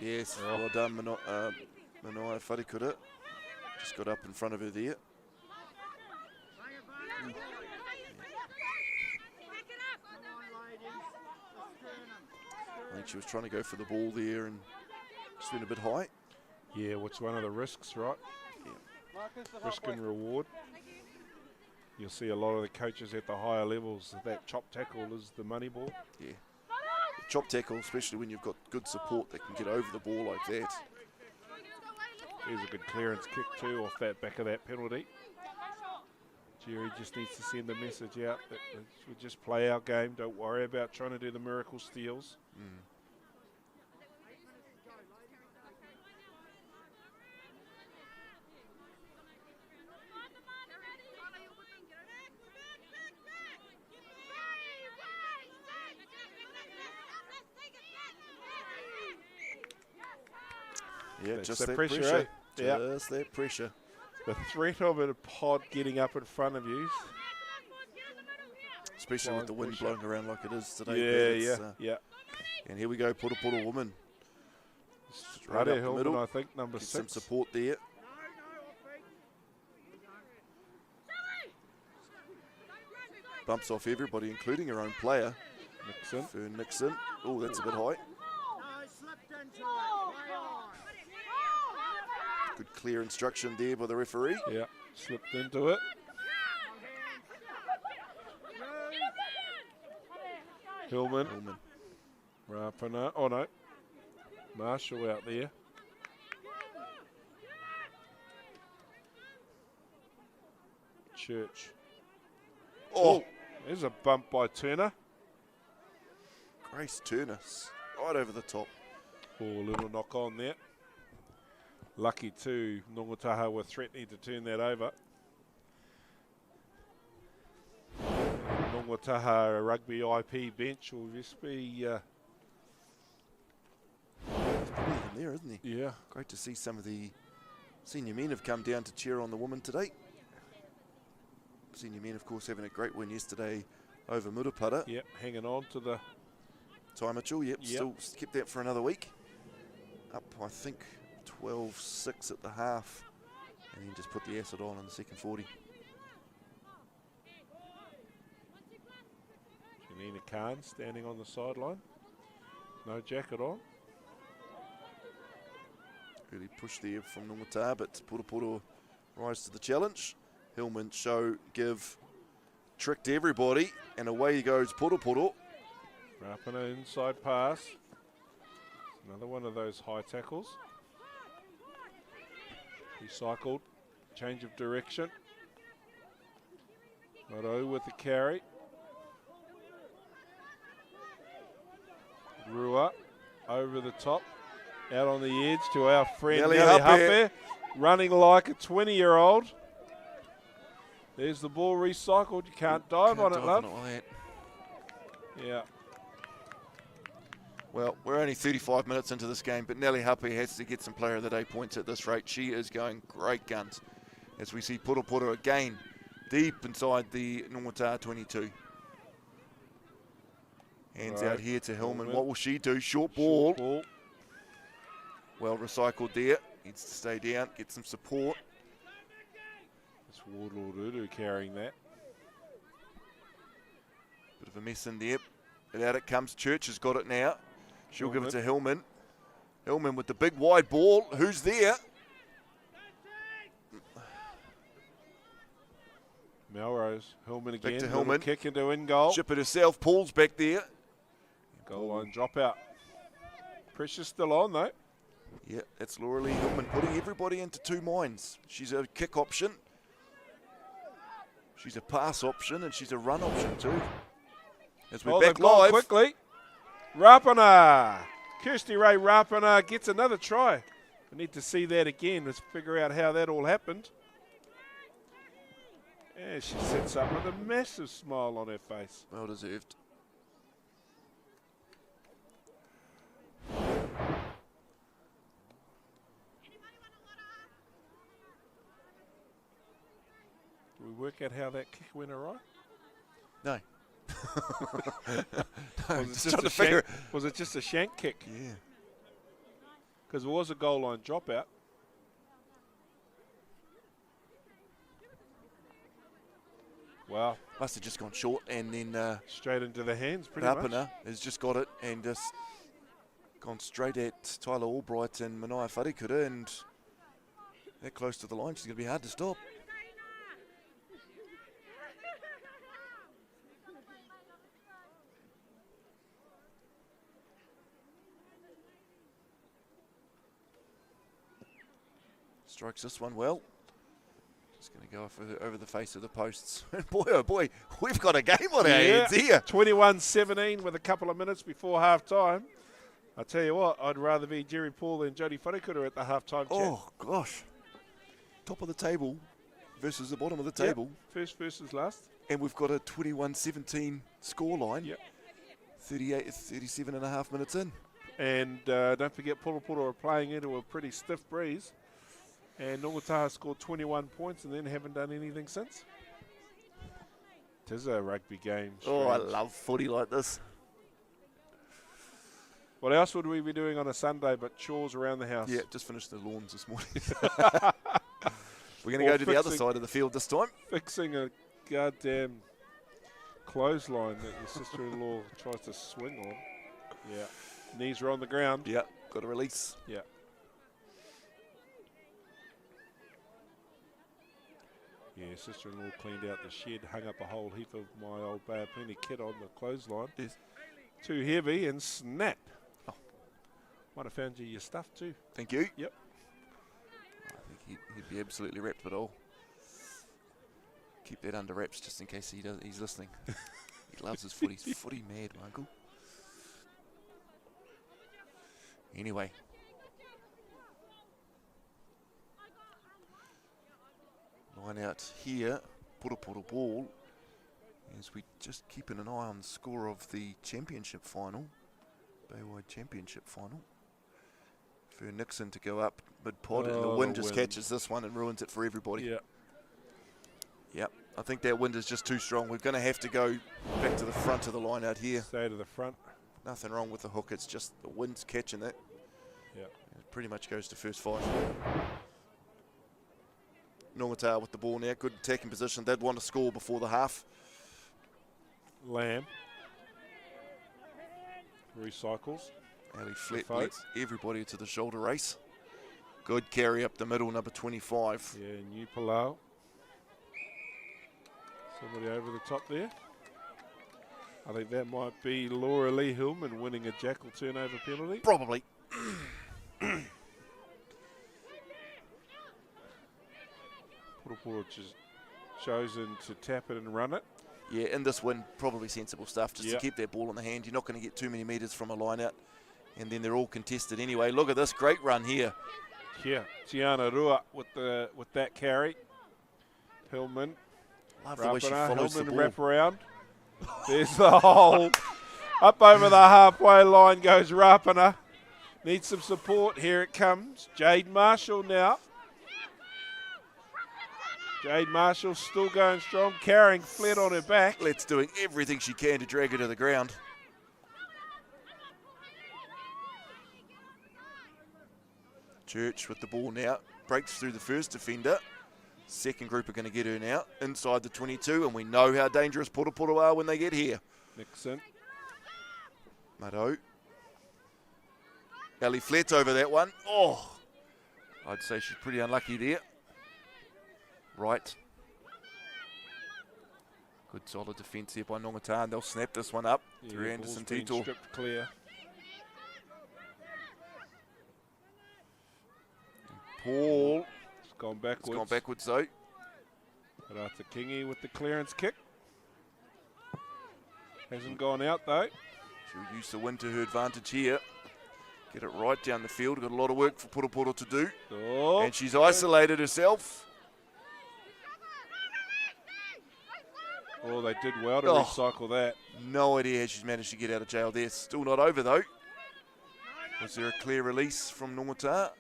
Yes, well done, Manoa Wharikura. Just got up in front of her there. I think she was trying to go for the ball there and just went a bit high. Yeah, which one of the risks, right? Yeah. Risk and reward. You'll see a lot of the coaches at the higher levels, that chop tackle is the money ball. Yeah. The chop tackle, especially when you've got good support that can get over the ball like that. There's a good clearance kick too off that back of that penalty. Jerry just needs to send the message out that we just play our game, don't worry about trying to do the miracle steals. Yeah, That's just the that pressure, pressure. eh? Yeah. Just that pressure. The threat of a pod getting up in front of you. Especially with the wind Pressure. blowing around like it is today. Yeah. And here we go, Poroporo woman. Right up the Hillman, middle. I think, number Get 6. some support there. Bumps off everybody, including her own player. Nixon. Fern Nixon. Oh, that's a bit high. Good clear instruction there by the referee. Yeah, slipped into it. Hillman. Rapana. Oh no. Marshall out there. Church. Oh, There's a bump by Turner. Grace Turner, right over the top. Oh, a little knock on there. Lucky too, Ngongotaha were threatening to turn that over. Ngongotaha rugby IP bench will just be, He's putting him there, isn't he? yeah. Great to see some of the senior men have come down to cheer on the woman today. Senior men, of course, having a great win yesterday over Murupara. Yep, hanging on to the, Ty Mitchell, Yep. still kept that for another week. Up, I think, 12-6 at the half. And then just put the acid on in the second 40. Janina Khan standing on the sideline. No jacket on. Really push there from Ngongotaha, but Poroporo rise to the challenge. Hillman tricked everybody, and away goes Poroporo. Rapana inside pass. Another one of those high tackles. He cycled. Change of direction. Maro with the carry. Rua over the top. Out on the edge to our friend Nelly Nelly Hape. Hape, running like a 20-year-old. There's the ball recycled. You can't dive on it, love. Yeah. Well, we're only 35 minutes into this game, but Nelly Hape has to get some Player of the Day points at this rate. She is going great guns as we see Poroporo again deep inside the Ngongotaha 22. Hands out here to Hillman. What will she do? Short ball. Short ball. Well recycled there. Needs to stay down, get some support. It's Wardlord carrying that. Bit of a mess in there. But out it comes. Church has got it now. She'll give it to Hillman. Hillman with the big wide ball. Who's there? Melrose. Hillman again. Back to Little Hillman. Kick into in goal. Ship it herself. Paul's back there. Goal line drop out. Pressure's still on though. Yeah, that's Laura Lee Hillman putting everybody into two minds. She's a kick option. She's a pass option, and she's a run option too. As we're back they've gone live. quickly. Rapana. Kirsty Ray Rapana gets another try. We need to see that again. Let's figure out how that all happened. Yeah, she sits up with a massive smile on her face. Well deserved. Do we work out how that kick went awry? No. Was it just a shank kick? Yeah. Because it was a goal line dropout. Wow. Must have just gone short, and then Straight into the hands, pretty much. Rapana has just got it and just gone straight at Tyler Albright and Manaia Wharikuta, and they're close to the line. She's going to be hard to stop. Strikes this one well. Just going to go over the face of the posts. And boy, oh boy, we've got a game on our hands here. 21-17 with a couple of minutes before half-time. I tell you what, I'd rather be Jerry Paul than Jodie Wharikuta at the half-time chat. Oh, gosh. Top of the table versus the bottom of the table. First versus last. And we've got a 21-17 scoreline. Yep. 37 and a half minutes in. And don't forget, Poroporo are playing into a pretty stiff breeze. And Ngongotaha scored 21 points and then haven't done anything since. It is a rugby game. Oh, I strange. love footy like this. What else would we be doing on a Sunday but chores around the house? Yeah, just finished the lawns this morning. We're going to Or go to the other fixing- side of the field this time. Fixing a goddamn clothesline that your sister-in-law tries to swing on. Yeah. Knees are on the ground. Yeah, got a release. Yeah. Yeah, sister-in-law cleaned out the shed, hung up a whole heap of my old Bayapuni kit on the clothesline. Yes. Too heavy and snap. Oh. Might have found you your stuff too. Thank you. Yep. I think he'd be absolutely wrapped, but I'll keep that under wraps just in case he's listening. He loves his footy. He's footy mad, my uncle. Anyway. Line out here, Poroporo ball, as we just keeping an eye on the score of the championship final, Baywide championship final. For Nixon to go up mid-pod, and the wind just catches this one and ruins it for everybody. Yeah. Yep, I think that wind is just too strong. We're going to have to go back to the front of the line out here. Stay to the front. Nothing wrong with the hook, it's just the wind's catching it. Yeah. It pretty much goes to first five. Ngongotaha with the ball now, good attacking position. They'd want to score before the half. Lamb. Recycles. Ali Flett fight. leads everybody to the shoulder race. Good carry up the middle, number 25. Yeah, New Palau. Somebody over the top there. I think that might be Laura Lee Hillman winning a jackal turnover penalty. Probably. Poroporo just chosen to tap it and run it. Yeah, in this win, probably sensible stuff just to keep that ball in the hand. You're not going to get too many metres from a line out. And then they're all contested anyway. Look at this great run here. Yeah, Tiana Rua with that carry. Hillman. Love the way she Rapana, follows the Hillman ball. wrap around. There's the hole. Up over the halfway line goes Rapana. Needs some support. Here it comes. Jade Marshall now. Jade Marshall still going strong, carrying Flett on her back. Flett's doing everything she can to drag her to the ground. Church with the ball now. Breaks through the first defender. Second group are going to get her now. Inside the 22, and we know how dangerous Poroporo are when they get here. Nixon. Mado. Ellie Flett over that one. Oh, I'd say she's pretty unlucky there. Right. Good solid defence here by Ngongotaha, and they'll snap this one up through Anderson Tito. Stripped clear. Paul. It's gone backwards. It's gone backwards though. Rata Kingi with the clearance kick. Hasn't gone out though. She'll use the wind to her advantage here. Get it right down the field. Got a lot of work for Poroporo to do. Oh, And she's isolated herself. oh, they did well to Oh. recycle that. No idea how she's managed to get out of jail there. Still not over though. Was there a clear release from Ngongotaha?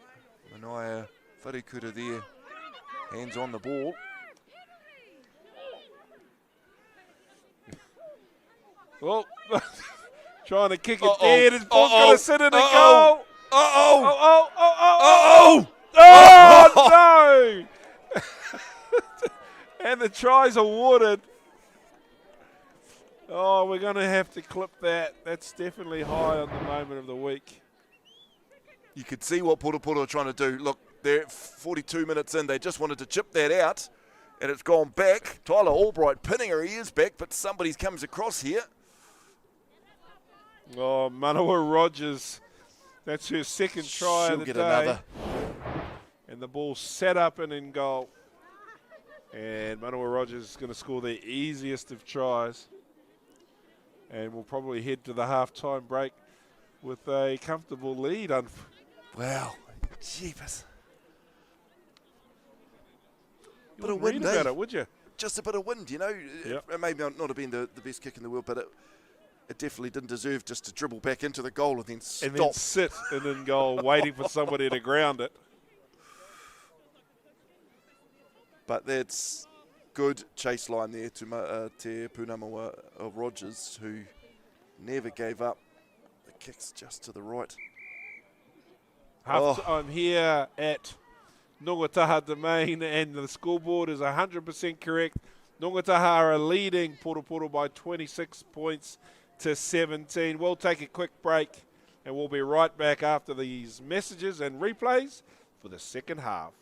Manaya Wharekura there. Hands on the ball. Well, trying to kick it Uh-oh. dead. His ball's Uh-oh. going to sit in and Uh-oh. goal. Uh-oh. Oh, Uh-oh. no! And the tries are awarded. Oh, we're going to have to clip that. That's definitely high on the moment of the week. You could see what Poroporo are trying to do. Look, they're 42 minutes in. They just wanted to chip that out, and it's gone back. Tyler Albright pinning her ears back, but somebody comes across here. Oh, Manawa Rogers. That's her second try She'll of the get day. another. And the ball set up and in goal. And Manawa Rogers is going to score the easiest of tries. And we'll probably head to the half-time break with a comfortable lead. Wow. Jeepers. You Bit of wouldn't wind, read about eh? it, would you? Just a bit of wind, you know. Yep. It may not have been the best kick in the world, but it definitely didn't deserve just to dribble back into the goal and then stop. And then sit and in goal, waiting for somebody to ground it. But that's good chase line there to Te Punamawa of Rogers, who never gave up. The kick's just to the right. I'm here at Ngongotaha Domain, and the scoreboard is 100% correct. Ngongotaha are leading Poroporo by 26 points to 17. We'll take a quick break, and we'll be right back after these messages and replays for the second half.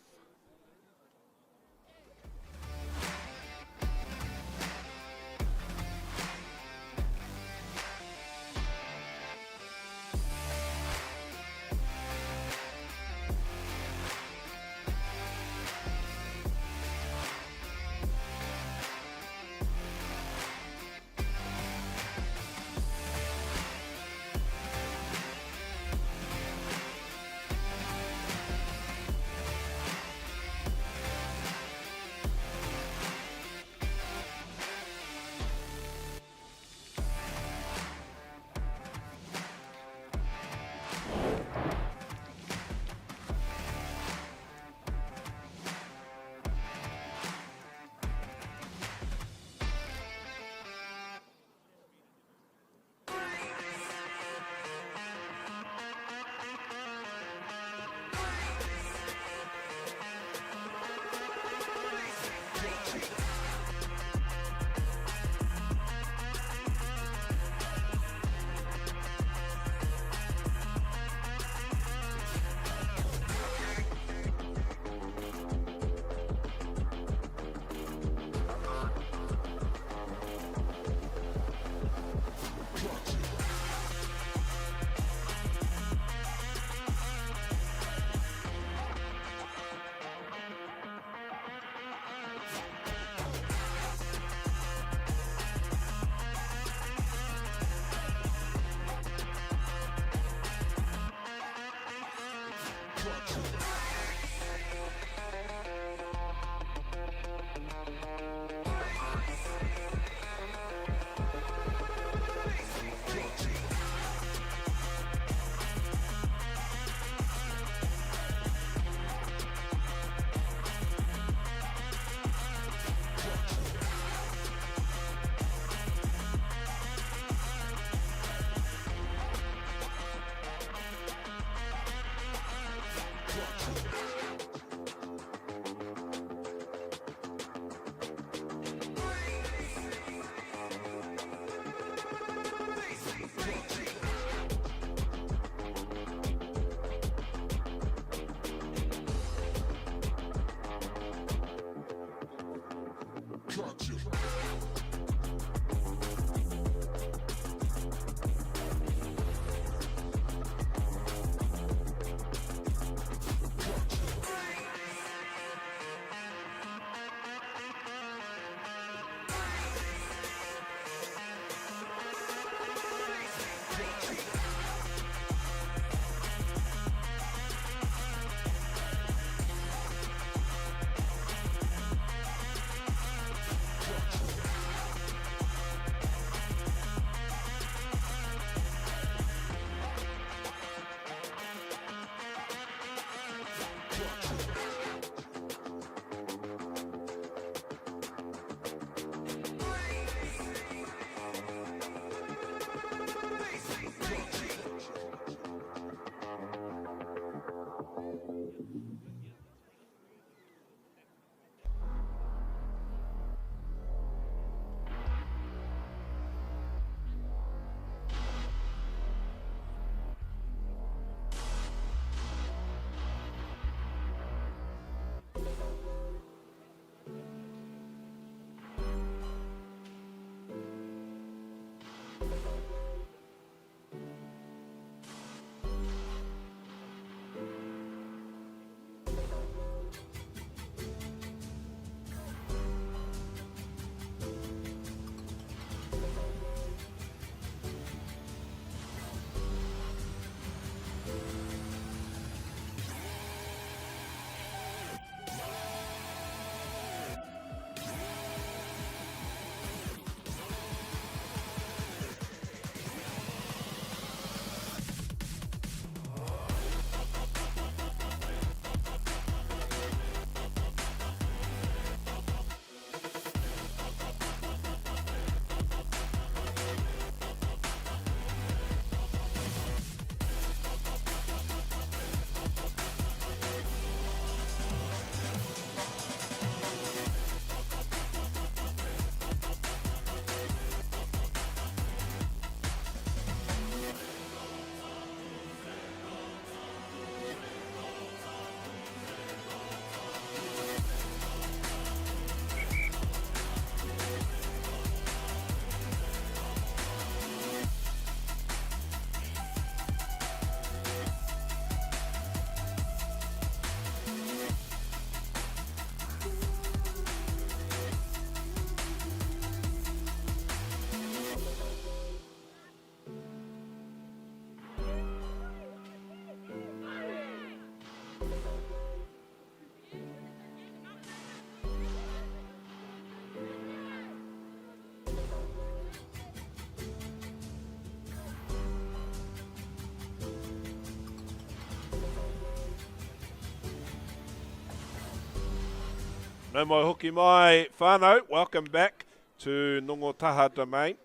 No mai hoki mai whānau. Welcome back to Ngongotaha Domain,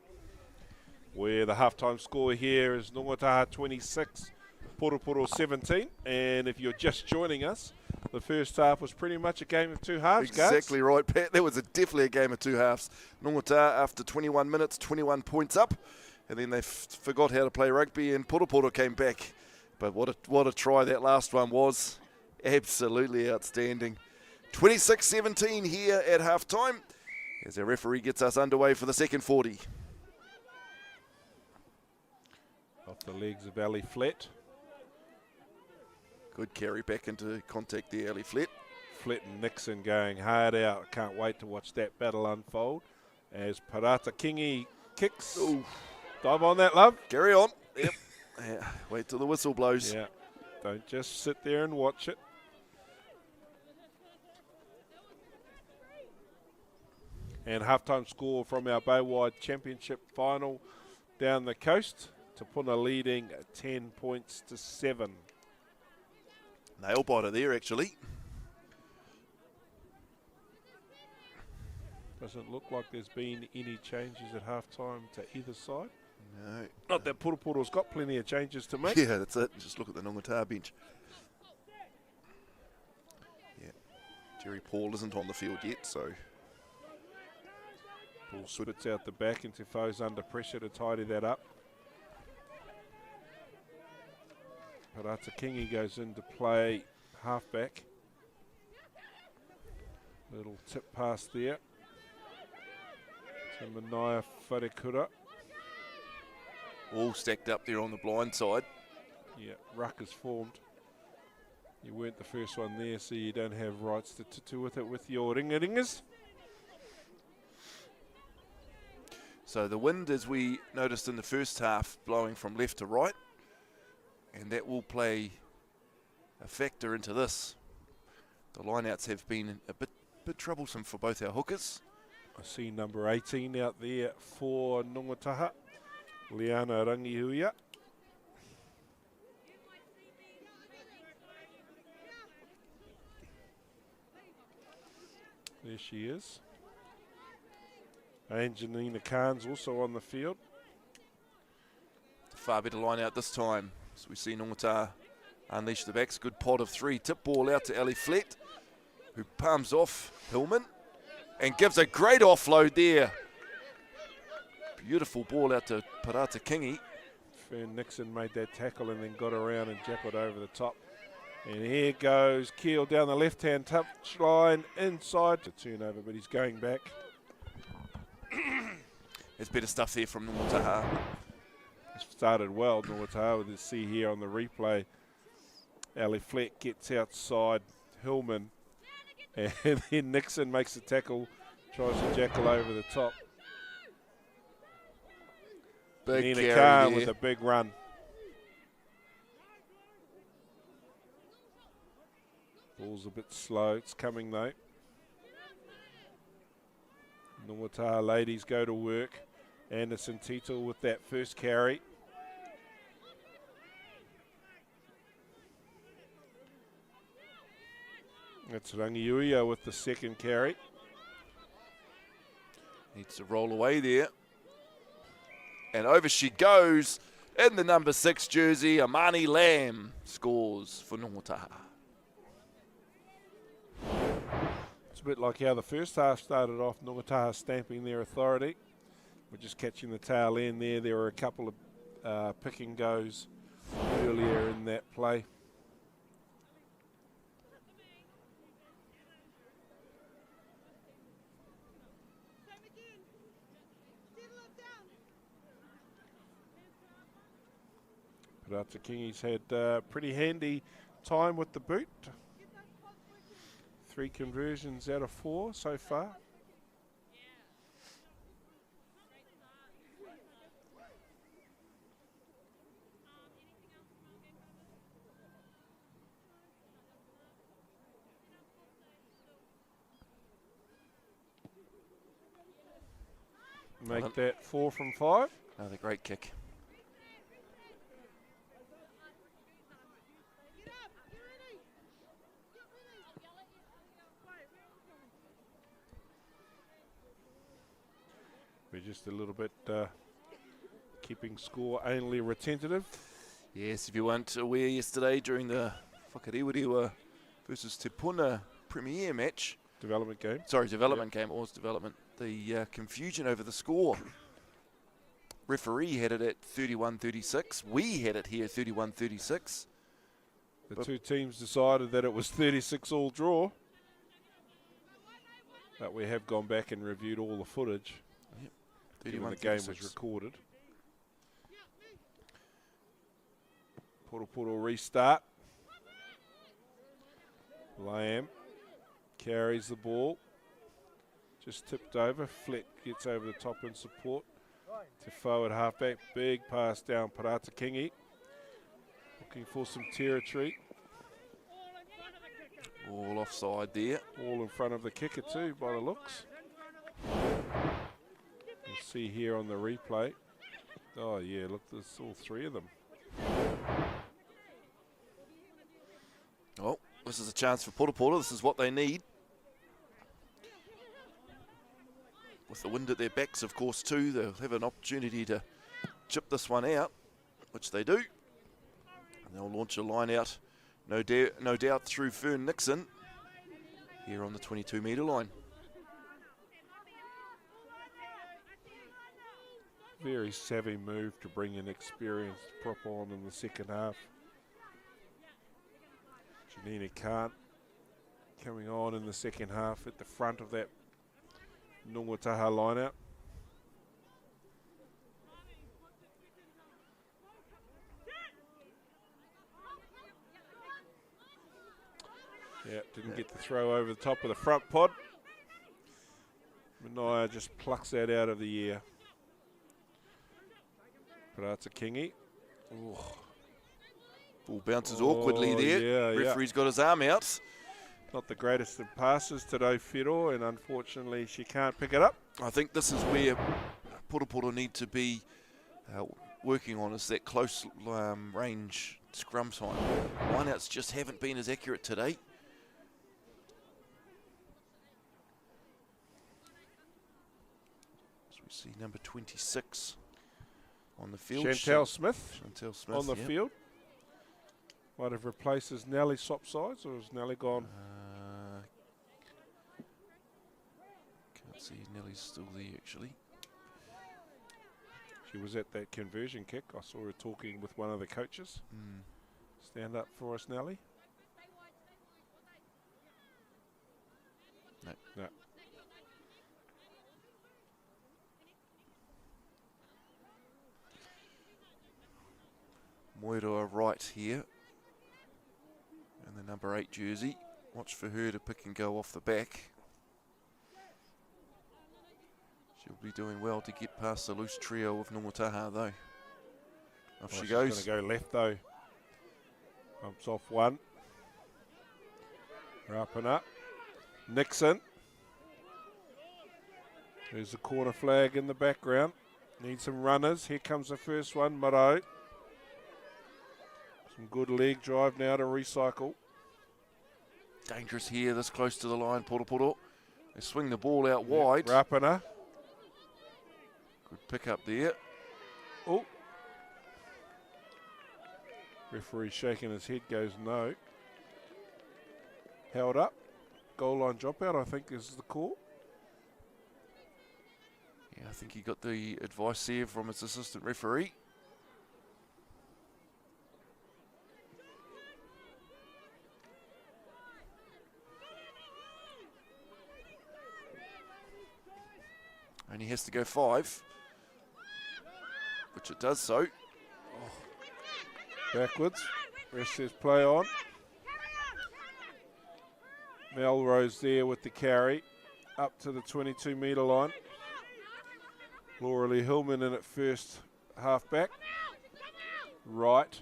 where the halftime score here is Ngongotaha 26, Poroporo 17. And if you're just joining us, the first half was pretty much a game of two halves, guys. Exactly right, Pat. That was definitely a game of two halves. Ngongotaha, after 21 minutes, 21 points up. And then they forgot how to play rugby, and Poroporo came back. But what a try that last one was. Absolutely outstanding. 26-17 here at halftime as our referee gets us underway for the second 40. Off the legs of Ali Flat. Good carry back into contact there, Ali Flat. Flat and Nixon going hard out. I can't wait to watch that battle unfold as Parata Kingi kicks. Ooh. Dive on that, love. Carry on. Yep. Yeah, wait till the whistle blows. Yeah. Don't just sit there and watch it. And halftime score from our Baywide Championship final down the coast. Tapuna leading 10 points to 7. Nail biter there, actually. Doesn't look like there's been any changes at halftime to either side. No. Not that Poroporo's got plenty of changes to make. Yeah, that's it. Just look at the Ngongotaha bench. Yeah. Jerry Paul isn't on the field yet, so... Paul spits out the back and Tifo's under pressure to tidy that up. Parata Kingi goes into play halfback. Little tip pass there. to Manaia Wharekura. All stacked up there on the blind side. Yeah, ruck is formed. You weren't the first one there, so you don't have rights to tutu with it with your ringa-ringers. So the wind, as we noticed in the first half, blowing from left to right, and that will play a factor into this. The lineouts have been a bit troublesome for both our hookers. I see number 18 out there for Ngongotaha, Liana Rangihuia. There she is. Angelina Khan's also on the field. Far better line out this time. So we see Ngongotaha unleash the backs. Good pot of 3. Tip ball out to Ali Flett, who palms off Hillman and gives a great offload there. Beautiful ball out to Parata Kingi. Fern Nixon made that tackle and then got around and jackled over the top. And here goes Keel down the left-hand touch line inside to turnover, but he's going back. There's better stuff there from Ngongotaha. Started well, Ngongotaha, with the see here on the replay. Ali Flett gets outside Hillman, and then Nixon makes the tackle, tries to jackal over the top. Big Nina carry Khan there. with a big run. Ball's a bit slow, it's coming though. Ngongotaha ladies go to work. Anderson Tito with that first carry. That's Rangiuia with the second carry. Needs to roll away there. And over she goes in the number 6 jersey. Amani Lamb scores for Ngongotaha. It's a bit like how the first half started off, Ngongotaha stamping their authority. We're just catching the tail end there. There were a couple of pick and goes earlier in that play. Parata Kingi's had pretty handy time with the boot. 3 conversions out of 4 so far. Make that 4 from 5. Another great kick. We're just a little bit keeping score only retentive. Yes, if you weren't aware yesterday during the Whakarewarewa versus Te Puna Premier match. Development game. Sorry, development game. It was development. The confusion over the score. Referee had it at 31-36. We had it here 31-36. The two teams decided that it was 36 all draw. But we have gone back and reviewed all the footage. Yep. When the game was recorded. Poroporo restart. Lamb carries the ball. Just tipped over. Flett gets over the top in support. To forward halfback. Big pass down Parata Kingi. Looking for some territory. All offside there. All in front of the kicker too by the looks. You'll see here on the replay. Oh yeah, look, there's all 3 of them. Oh, this is a chance for Poroporo. This is what they need. With the wind at their backs, of course, too, they'll have an opportunity to chip this one out, which they do. And they'll launch a line out, no doubt, through Fern Nixon here on the 22-metre line. Very savvy move to bring an experienced prop on in the second half. Janina Khan coming on in the second half at the front of that Ngongotaha lineout. Yeah, didn't get the throw over the top of the front pod. Mania just plucks that out of the air. Parata Kingi. Ooh. Ball bounces awkwardly there. Yeah, Referee's got his arm out. Not the greatest of passes today, Whiro, and unfortunately she can't pick it up. I think this is where Poroporo need to be working on, is that close range scrum time. Lineouts just haven't been as accurate today. So we see number 26 on the field. Chantel Smith on the yep. field. Might have replaced his Nelly swap sides, or has Nelly gone? Can't see Nelly's still there actually. She was at that conversion kick. I saw her talking with one of the coaches. Stand up for us, Nelly. No. Moiroa right here. And the number 8 jersey. Watch for her to pick and go off the back. She'll be doing well to get past the loose trio of Ngongotaha though. Off she goes. She's going to go left though. Bumps off one. Wrapping up. Nixon. There's the corner flag in the background. Need some runners. Here comes the first one, Maro. Some good leg drive now to recycle. Dangerous here, this close to the line, Poroporo. They swing the ball out wide. Rapana. Good pick up there. Oh. Referee shaking his head, goes no. Held up. Goal line dropout, I think is the call. Yeah, I think he got the advice there from his assistant referee. And he has to go 5, which it does so. Backwards. Rest says play on. Melrose there with the carry. Up to the 22-metre line. Laura Lee Hillman in at first half-back. Right.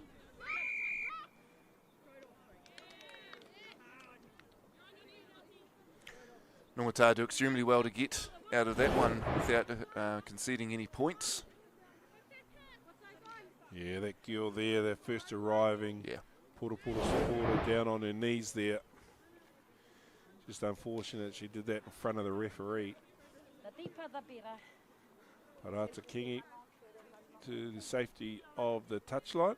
Ngongotaha do extremely well to get out of that one without conceding any points. Yeah, that girl there, that first arriving. Yeah. Poroporo supporter down on her knees there. Just unfortunate she did that in front of the referee. Parata Kingi to the safety of the touchline.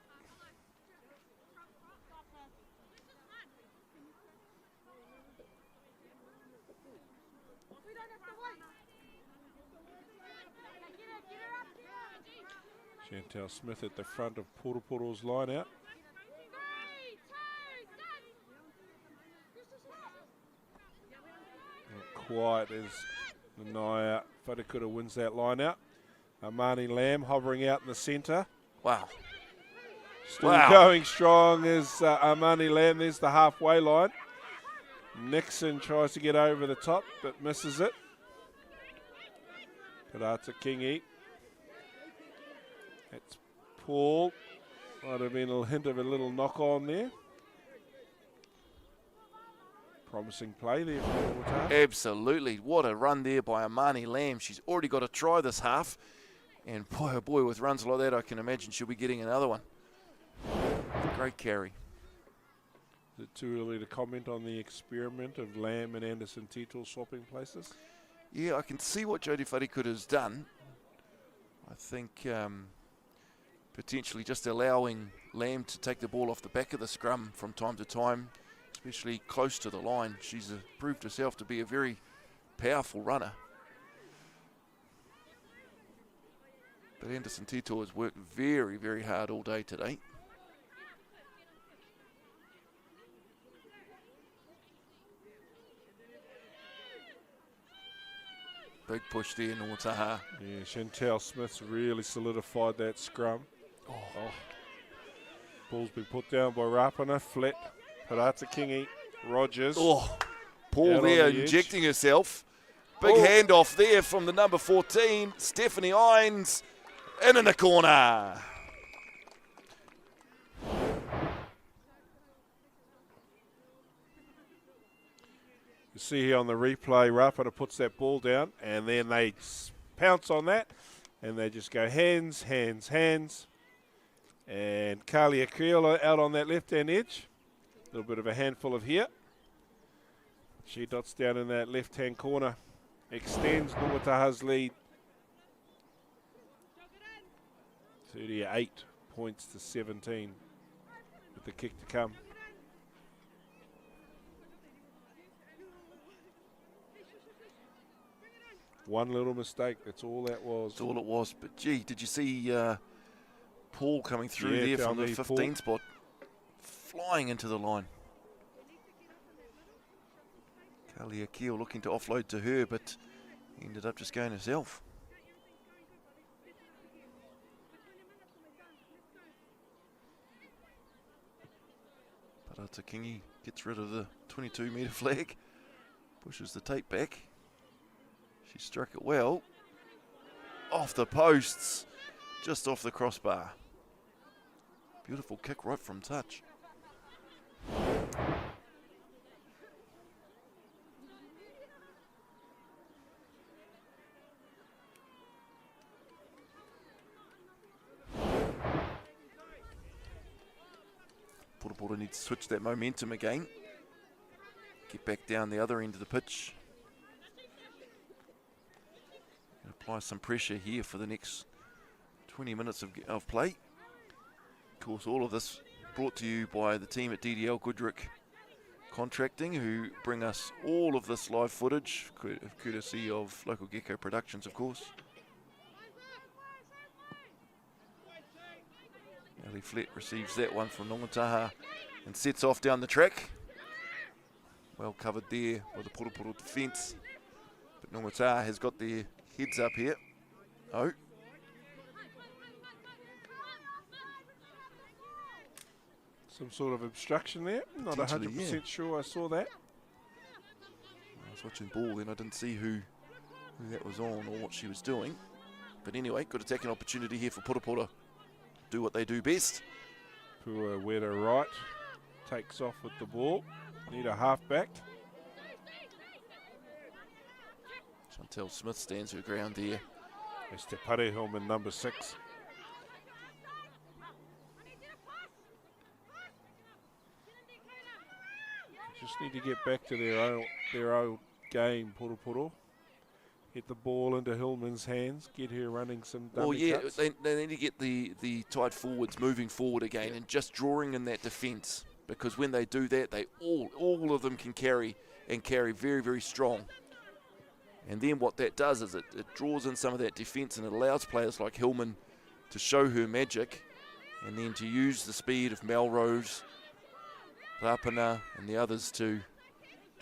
Chantel Smith at the front of Poroporo's line out. Not quite as Naya Wharekura wins that line out. Amani Lamb hovering out in the centre. Wow. Still going strong is Amani Lamb. There's the halfway line. Nixon tries to get over the top but misses it. Parata Kingi. That's Paul. Might have been a hint of a little knock on there. Promising play there for Ngongotaha. Absolutely. What a run there by Amani Lamb. She's already got a try this half. And boy, oh boy, with runs like that, I can imagine she'll be getting another one. Great carry. Is it too early to comment on the experiment of Lamb and Anderson Titul swapping places? Yeah, I can see what Jodie Wharekura has done. I think potentially just allowing Lamb to take the ball off the back of the scrum from time to time, especially close to the line. She's proved herself to be a very powerful runner. But Anderson Titul has worked very, very hard all day today. Big push there, Ngongotaha. Yeah, Chantel Smith's really solidified that scrum. Oh. Ball's been put down by Rapana, flat. Parata Kingi Rogers. Oh, Paul Out there on the injecting herself. Big handoff there from the number 14, Stephanie Hines, in the corner. You see here on the replay, Rapida puts that ball down, and then they pounce on that, and they just go hands, hands, hands. And Kalia Kriolo out on that left-hand edge. A little bit of a handful of here. She dots down in that left-hand corner. Extends Ngongotaha's lead. 38 points to 17 with the kick to come. One little mistake, that's all that was. That's all it was. But, gee, did you see Paul coming through there from the 15 spot? Flying into the line. Kalia Keel looking to offload to her, but he ended up just going herself. Parata Kingi gets rid of the 22-metre flag, pushes the tape back. She struck it well. Off the posts, just off the crossbar. Beautiful kick right from touch. Poroporo needs to switch that momentum again. Get back down the other end of the pitch. Apply some pressure here for the next 20 minutes of play. Of course, all of this brought to you by the team at DDL Goodrick Contracting, who bring us all of this live footage, courtesy of Local Gecko Productions, of course. Ali Flett receives that one from Ngongotaha and sets off down the track. Well covered there by the Poroporo defence. But Ngongotaha has got their heads up here. Oh. Some sort of obstruction there. Not 100% sure I saw that. I was watching ball then, I didn't see who that was on or what she was doing. But anyway, good attacking opportunity here for Poroporo. Do what they do best. Pua Weta right. Takes off with the ball. Need a halfback. Chantel Smith stands her ground there. Mr. Parehelman, number 6. Just need to get back to their old game, Poroporo. Hit the ball into Hillman's hands, get her running some dummy cuts. They need to get the tight forwards moving forward again and just drawing in that defence, because when they do that, they all of them can carry very, very strong. And then what that does is it draws in some of that defence, and it allows players like Hillman to show her magic, and then to use the speed of Melrose, Rapana and the others to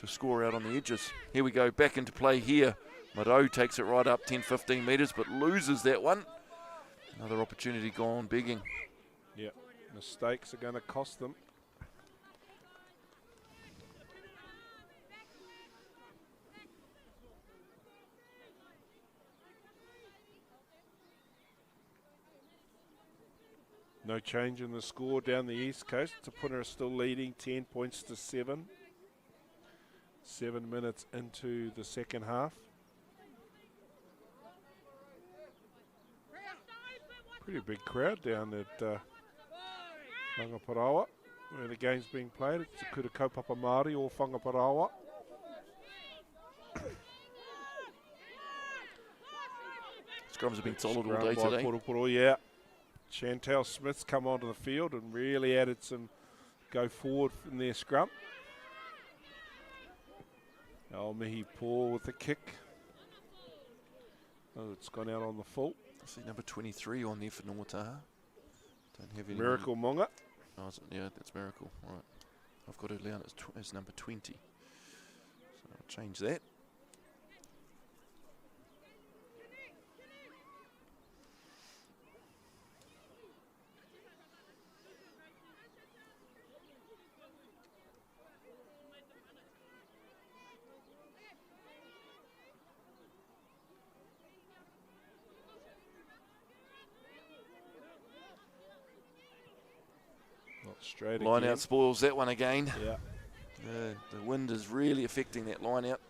score out on the edges. Here we go, back into play here. Maro takes it right up 10-15 metres, but loses that one. Another opportunity gone begging. Yeah, mistakes are going to cost them. No change in the score down the East Coast. Tapuna are still leading 10 points to 7. 7 minutes into the second half. Pretty big crowd down at Whangaparaoa, where the game's being played. It's a Kuta Kaupapa Māori or Whangaparaoa. Scrums have been solid all day today. Poroporo, yeah. Chantel Smith's come onto the field and really added some go forward in their scrum. Mihi Paul with the kick. Oh, it's gone out on the full. I see number 23 on there for Ngongotaha. Don't have any. Miracle Monga. Oh, yeah, that's Miracle. All right. I've got it down as number 20. So I'll change that. Straight Line again. out spoils that one again. Yeah. The wind is really affecting that line out.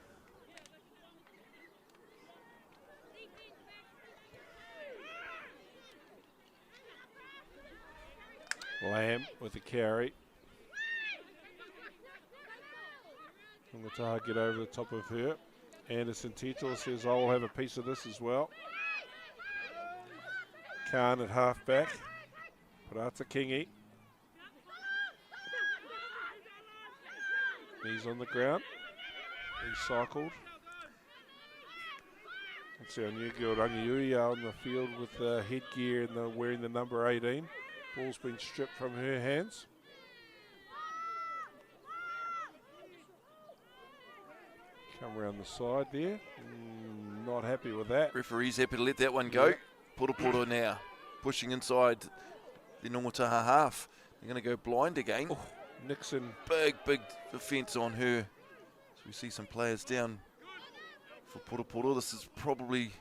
Lamb with the carry. Ngongotaha get over the top of her. Anderson Tito says, I'll have a piece of this as well. Khan at halfback. Parata Kingi. He's on the ground. He's cycled. That's our new girl Rangiui on the field with headgear and wearing the number 18. Ball's been stripped from her hands. Come around the side there. Not happy with that. Referee's happy to let that one go. Yeah. Poroporo now pushing inside the Ngongotaha half. They're going to go blind again. Oh, Nixon. Big defence on her. So we see some players down for Poroporo. This is probably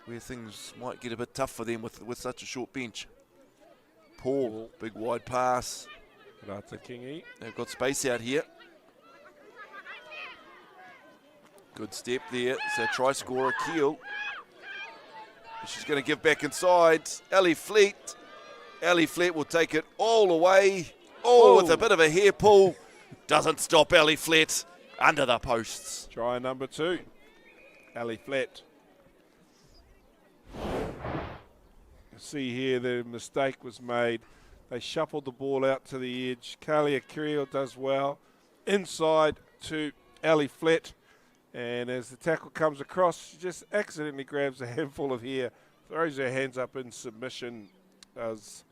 where things might get a bit tough for them with such a short bench. Paul, big wide pass. Parata Kingi. They've got space out here. Good step there. It's a try scorer, Keel. She's going to give back inside. Ellie Fleet. Ellie Fleet will take it all away. Oh, with a bit of a hair pull. Doesn't stop Ellie Fleet under the posts. Try number 2. Ali Flat. See here the mistake was made. They shuffled the ball out to the edge. Kalia Kirill does well. Inside to Ali Flat. And as the tackle comes across, she just accidentally grabs a handful of hair, throws her hands up in submission. Does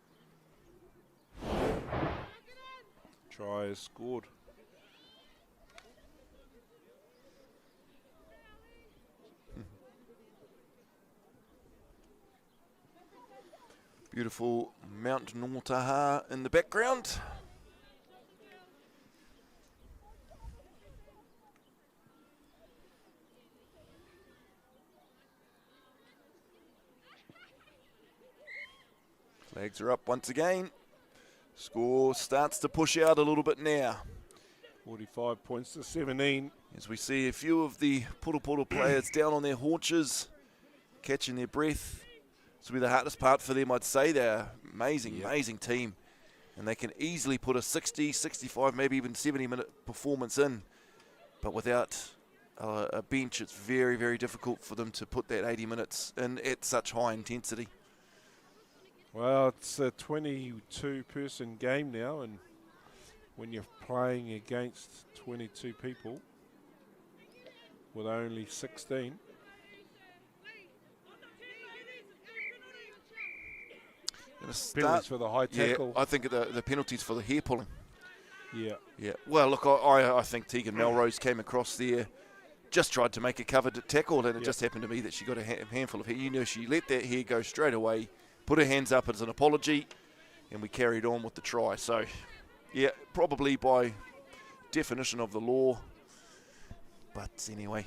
try is scored. Beautiful Mount Ngongotaha in the background. Flags are up once again. Score starts to push out a little bit now. 45 points to 17. As we see a few of the Poroporo players down on their haunches, catching their breath. This will be the hardest part for them, I'd say. They're amazing team. And they can easily put a 60, 65, maybe even 70-minute performance in. But without a bench, it's very, very difficult for them to put that 80 minutes in at such high intensity. Well, it's a 22-person game now, and when you're playing against 22 people with only 16. Penalties for the high tackle. Yeah, I think the penalties for the hair pulling. Yeah. Yeah. Well, look, I think Tegan Melrose came across there, just tried to make a covered tackle, and it just happened to be that she got a handful of hair. You know, she let that hair go straight away, put her hands up as an apology, and we carried on with the try. So, yeah, probably by definition of the law. But anyway,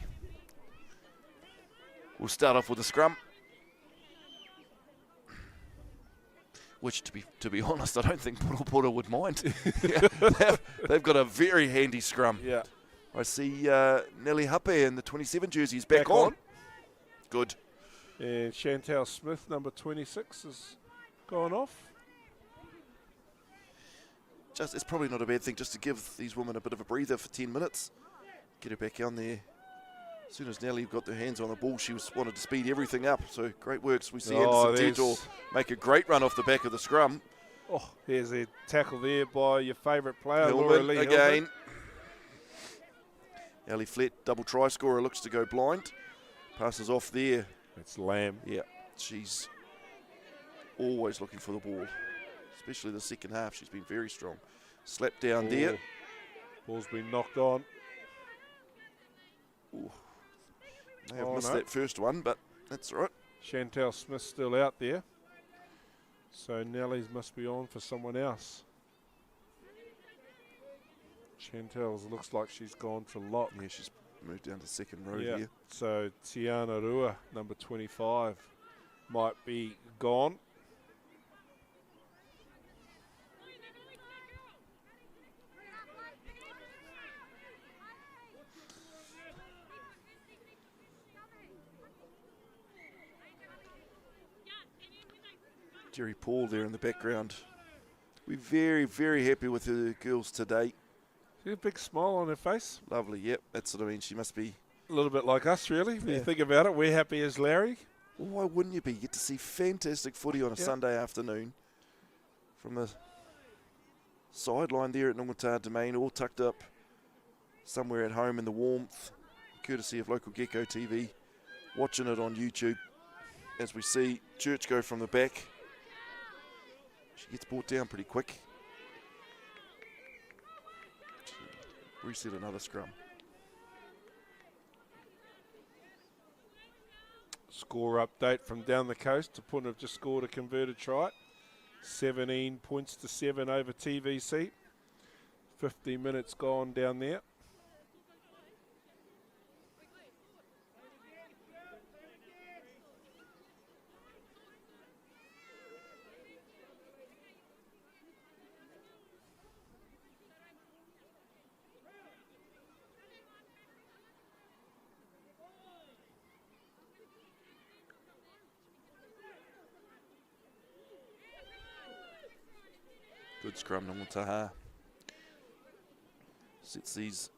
we'll start off with the scrum. Which, to be honest, I don't think Poroporo would mind. They've got a very handy scrum. Yeah. I see Nelly Hape in the 27 jersey is back on. Good. And Chantal Smith, number 26, has gone off. It's probably not a bad thing just to give these women a bit of a breather for 10 minutes. Get her back on there. As soon as Nelly got their hands on the ball, she wanted to speed everything up. So great works. We see Anderson Tito make a great run off the back of the scrum. Oh, here's a tackle there by your favourite player, Hillman Laura Lee again. Hillman. Ali Flett, double try scorer, looks to go blind. Passes off there. It's Lamb. Yeah, she's always looking for the ball, especially the second half. She's been very strong. Slap down there. Ball's been knocked on. Ooh. May have missed that first one, but that's all right. Chantal Smith still out there. So Nelly's must be on for someone else. Chantal's looks like she's gone to lock. Yeah, she's moved down to second row yeah. here. So Tiana Rua, number 25, might be gone. Jerry Paul there in the background. We're very, very happy with the girls today. She's a big smile on her face. Lovely, yep. That's what I mean. She must be A little bit like us, really. When you think about it, we're happy as Larry. Well, why wouldn't you be? You get to see fantastic footy on a Sunday afternoon from the sideline there at Ngongotaha Domain, all tucked up somewhere at home in the warmth, courtesy of local Gecko TV, watching it on YouTube as we see Church go from the back. She gets brought down pretty quick. Reset another scrum. Score update from down the coast. Te Puna have just scored a converted try. 17 points to 7 over TVC. 50 minutes gone down there. Good scrum, Ngongotaha. Sets these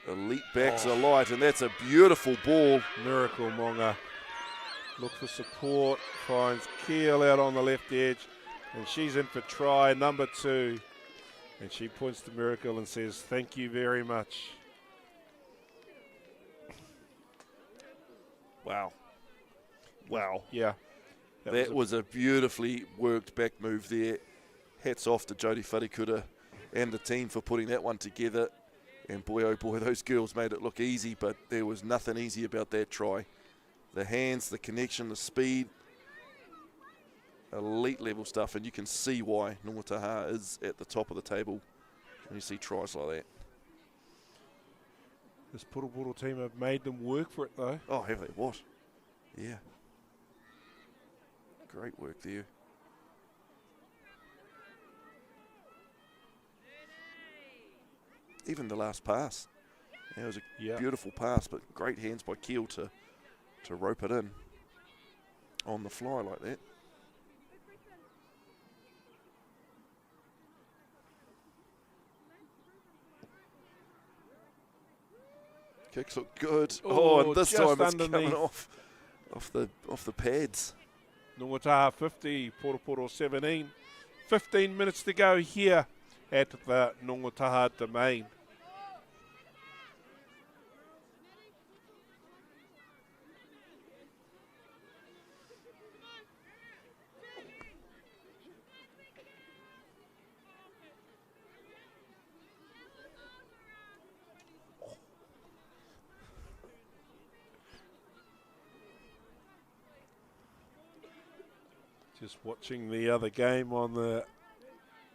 elite backs alight, and that's a beautiful ball. Miracle Monga. Look for support. Finds Keel out on the left edge. And she's in for try number 2. And she points to Miracle and says, thank you very much. Wow. Wow. Yeah. That was a beautifully worked back move there. Hats off to Jodie Wharikuta and the team for putting that one together. And boy, oh boy, those girls made it look easy, but there was nothing easy about that try. The hands, the connection, the speed, elite level stuff, and you can see why Ngongotaha is at the top of the table when you see tries like that. This Poroporo team have made them work for it, though. Oh, have they? What? Yeah. Great work there. Even the last pass. It was a beautiful pass, but great hands by Keel to rope it in on the fly like that. Kicks look good. And this time it's coming off the pads. Ngongotaha 50, Poroporo 17. 15 minutes to go here at the Ngongotaha Domain. Just watching the other game on the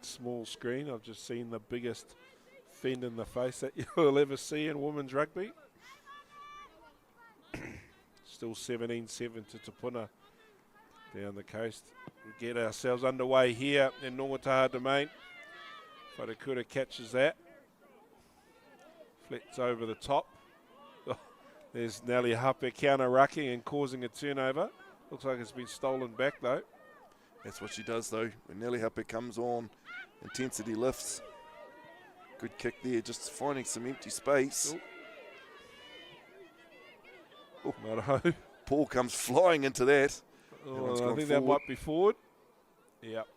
small screen, I've just seen the biggest fend in the face that you'll ever see in women's rugby. Still 17-7 to Te Puna down the coast. We get ourselves underway here in Ngongotaha Domain. Wharikuta catches that. Flicks over the top. Oh, there's Nelly Hape counter-rucking and causing a turnover. Looks like it's been stolen back though. That's what she does though. When Nelly Hape comes on, intensity lifts. Good kick there, just finding some empty space. Oh. Paul comes flying into that. Oh, I think that might be forward. Yep.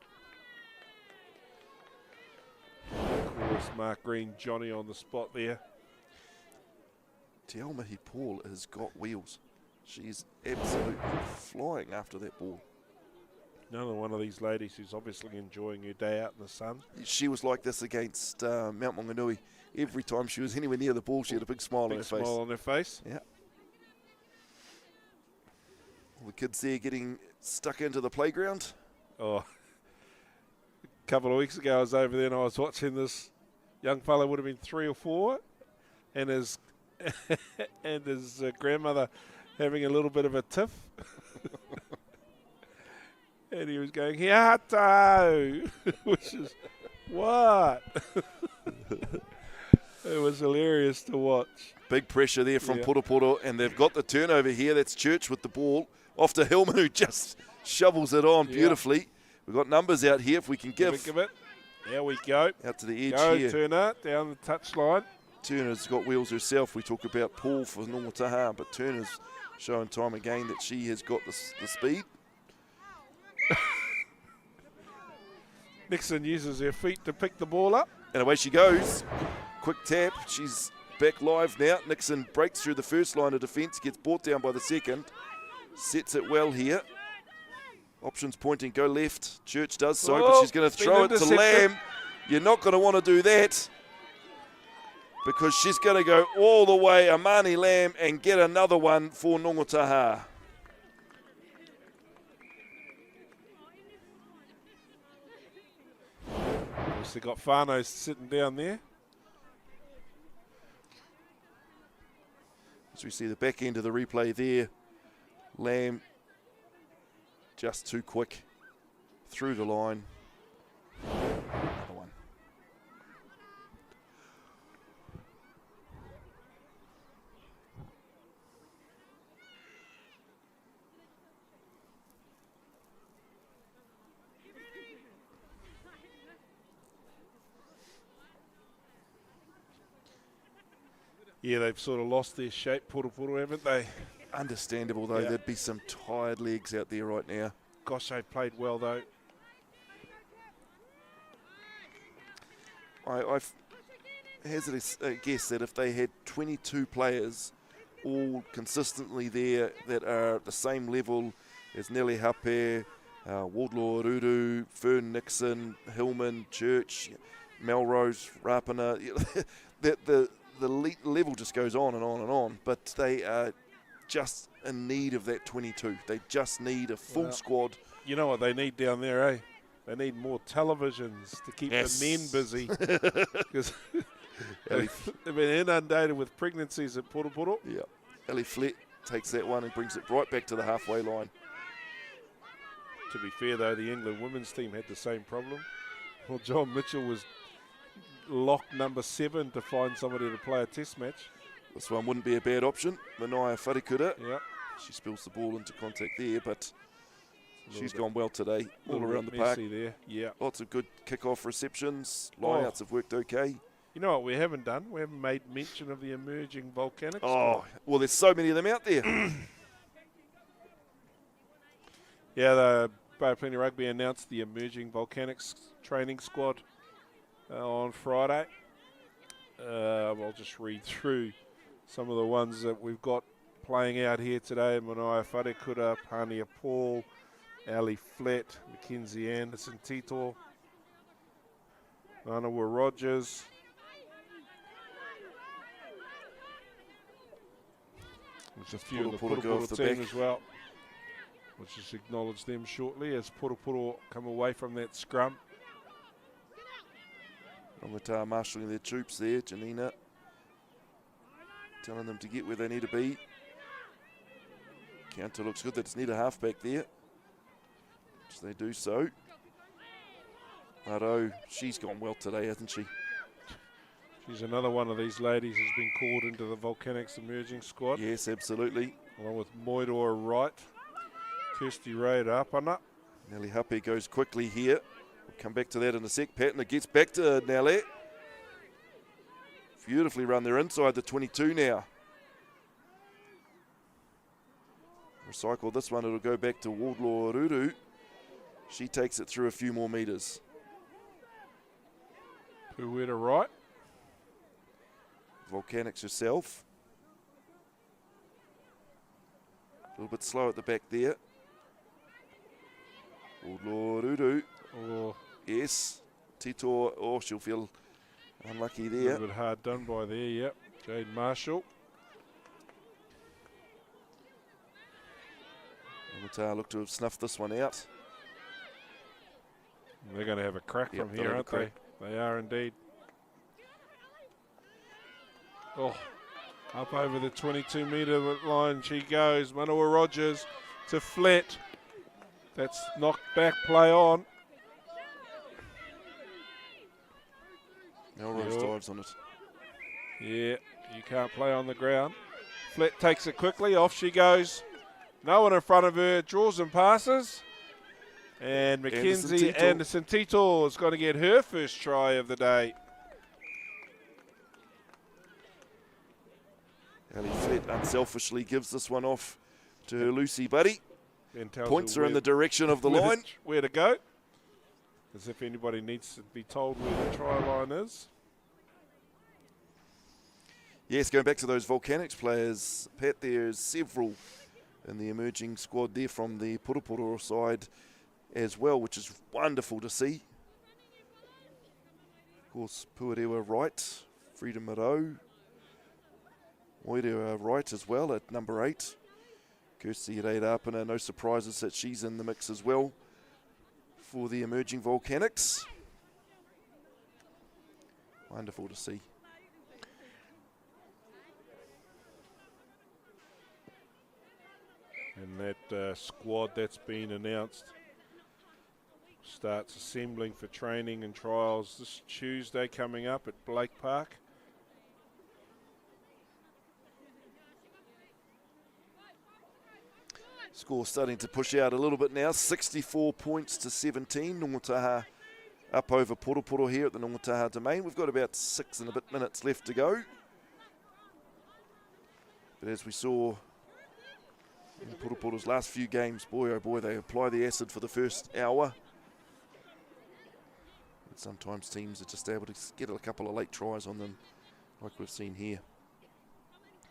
Of course, Mark Green, Johnny on the spot there. Te Aomahi Paul has got wheels. She's absolutely flying after that ball. Another one of these ladies who's obviously enjoying her day out in the sun. She was like this against Mount Maunganui. Every time she was anywhere near the ball, she had a big smile on her face. Big smile on her face. Yeah. All the kids there getting stuck into the playground. Oh, a couple of weeks ago I was over there and I was watching this young fellow, would have been 3 or 4, and his grandmother having a little bit of a tiff. And he was going, hiato, which is, what? It was hilarious to watch. Big pressure there from Poroporo, and they've got the turnover here. That's Church with the ball. Off to Hillman, who just shovels it on beautifully. We've got numbers out here if we can give. Give it. There we go. Out to the edge Go, here. Turner, down the touchline. Turner's got wheels herself. We talk about Paul for Ngongotaha, but Turner's showing time again that she has got the speed. Nixon uses her feet to pick the ball up. And away she goes. Quick tap. She's back live now. Nixon breaks through the first line of defence, gets brought down by the second. Sets it well here. Options pointing, go left. Church does so, but she's going to throw it to Lamb. You're not going to want to do that because she's going to go all the way, Amani Lamb, and get another one for Ngongotaha. Obviously got Fano sitting down there. As we see the back end of the replay there, Lamb just too quick through the line. Another one. Yeah, they've sort of lost their shape, Poroporo, haven't they? Understandable though, there'd be some tired legs out there right now. Gosh, they played well though. I've hazarded a guess that if they had 22 players all consistently there that are at the same level as Nelly Hape, Wardlaw Ruru, Fern Nixon, Hillman, Church, Melrose, Rapana, the level just goes on and on and on, but they are just in need of that 22. They just need a full squad. You know what they need down there, eh? They need more televisions to keep the men busy. Because they've been inundated with pregnancies at Poroporo. Yeah. Ellie Flett takes that one and brings it right back to the halfway line. To be fair, though, the England women's team had the same problem. Well, John Mitchell was locked number 7 to find somebody to play a test match. This one wouldn't be a bad option. Manaya Wharekura. Yeah. She spills the ball into contact there, but she's gone well today, all around the park. There. Yeah. Lots of good kick-off receptions. Lineouts have worked okay. You know what we haven't done? We haven't made mention of the emerging volcanics. Oh, well, there's so many of them out there. Yeah, the Bay of Plenty Rugby announced the emerging volcanics training squad on Friday. I'll just read through some of the ones that we've got playing out here today. Manaya Wharekura, Pania Paul, Ali Flett, Mackenzie Anderson, Tito, Anawa Rogers. There's a few of the Poroporo team as well. We'll just acknowledge them shortly as Poroporo come away from that scrum. Ngongotaha marshalling their troops there, Janina telling them to get where they need to be. Counter looks good, they just need a halfback there. So they do so. Aro, she's gone well today, hasn't she? She's another one of these ladies who's been called into the Volcanics emerging squad. Yes, absolutely. Along with Moidor Wright, Kirsty Ray Rapana. Nelly Hape goes quickly here. We'll come back to that in a sec. Patton gets back to Nelly. Beautifully run. They're inside the 22 now. Recycle this one. It'll go back to Wardlaw Ruru. She takes it through a few more metres. Puweta Wright. Volcanics herself. A little bit slow at the back there. Wardlaw Ruru. Oh. Yes. Tito, she'll feel unlucky there. A little bit hard done by there, yep. Jade Marshall. Ngongotaha look to have snuffed this one out. They're going to have a crack from here, aren't they? They are indeed. Oh, up over the 22-metre line she goes. Manawa Rogers to Flett. That's knocked back, play on. Melrose dives on it. Yeah, you can't play on the ground. Flett takes it quickly, off she goes. No one in front of her, draws and passes. And Mackenzie Anderson-Tito is going to get her first try of the day. Ali Flett unselfishly gives this one off to her Lucy buddy. Points are in the direction of the line. Where to go. As if anybody needs to be told where the try line is. Yes, going back to those Volcanics players, Pat, there's several in the emerging squad there from the Poroporo side as well, which is wonderful to see. Of course, Puarewa right, Frida Maro, Moirewa right as well at number 8. Kirsty Reirapana, no surprises that she's in the mix as well for the emerging Volcanics. Wonderful to see. And that squad that's been announced starts assembling for training and trials this Tuesday coming up at Blake Park. Score starting to push out a little bit now, 64 points to 17. Ngongotaha up over Poroporo here at the Ngongotaha domain. We've got about 6 and a bit minutes left to go. But as we saw in Poroporo's last few games, boy oh boy, they apply the acid for the first hour. But sometimes teams are just able to get a couple of late tries on them, like we've seen here.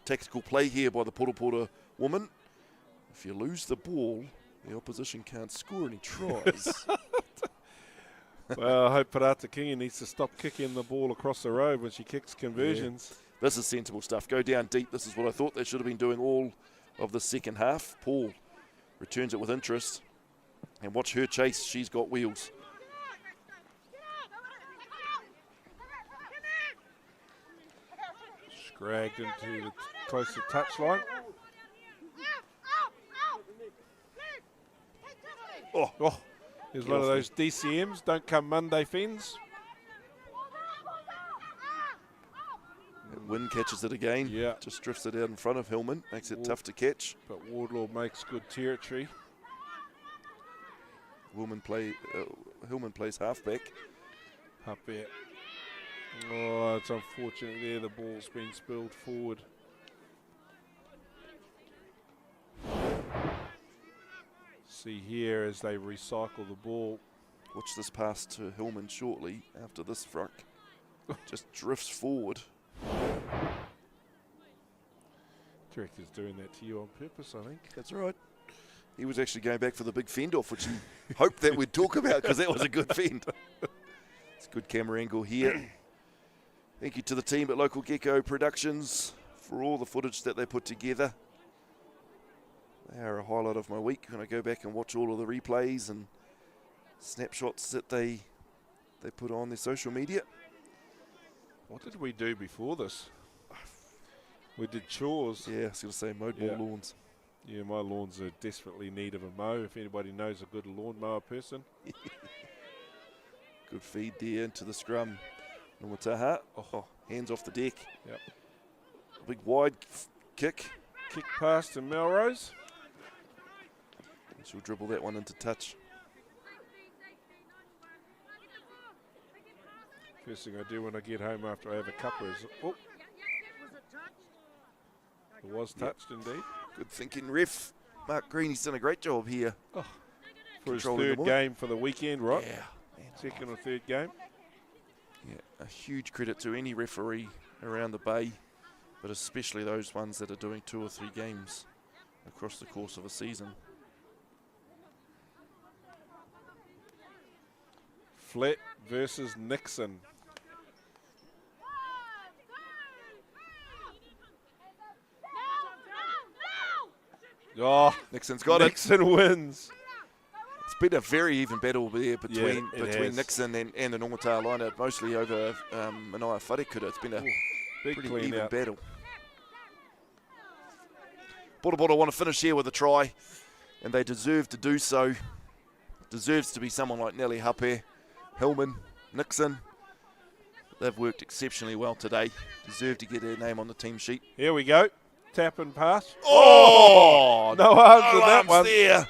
Tactical play here by the Poroporo woman. If you lose the ball, the opposition can't score any tries. Well, I hope Parata King needs to stop kicking the ball across the road when she kicks conversions. Yeah. This is sensible stuff. Go down deep. This is what I thought they should have been doing all of the second half. Paul returns it with interest. And watch her chase. She's got wheels. Scragged into the closer touchline. Oh, here's one of those DCMs. Don't come Monday, Fins. And Wynn catches it again. Yeah. Just drifts it out in front of Hillman. Makes it tough to catch. But Wardlaw makes good territory. Hillman plays halfback. Up there. Oh, it's unfortunate there. The ball's been spilled forward. See here as they recycle the ball. Watch this pass to Hillman shortly after this fruck. Just drifts forward. Director's doing that to you on purpose, I think. That's right. He was actually going back for the big fend off, which he hoped that we'd talk about because that was a good fend. It's a good camera angle here. Thank you to the team at Local Gecko Productions for all the footage that they put together. They are a highlight of my week when I go back and watch all of the replays and snapshots that they put on their social media. What did we do before this? We did chores. Yeah, I was going to say mowed more lawns. Yeah, my lawns are desperately in need of a mow. If anybody knows a good lawnmower person. Good feed there into the scrum. Ngongotaha. Oh, hands off the deck. Yep. A big wide kick. Kick past to Melrose. She'll dribble that one into touch. First thing I do when I get home after I have a cuppa is, oh. It was touched indeed. Good thinking, ref. Mark Green, he's done a great job here. Oh. For his third game for the weekend, right? Yeah. Second or third game. Yeah, a huge credit to any referee around the Bay, but especially those ones that are doing 2 or 3 games across the course of a season. Flett versus Nixon. Oh, Nixon's got it. Nixon wins. It's been a very even battle there between has. Nixon and the Ngongotaha line-out, mostly over Manaia Wharekura. It's been a pretty even out. battle. Poroporo want to finish here with a try, and they deserve to do so. Deserves to be someone like Nelly Hape, Hillman, Nixon. They've worked exceptionally well today. Deserve to get their name on the team sheet. Here we go. Tap and pass. Oh! No arms in that one. There.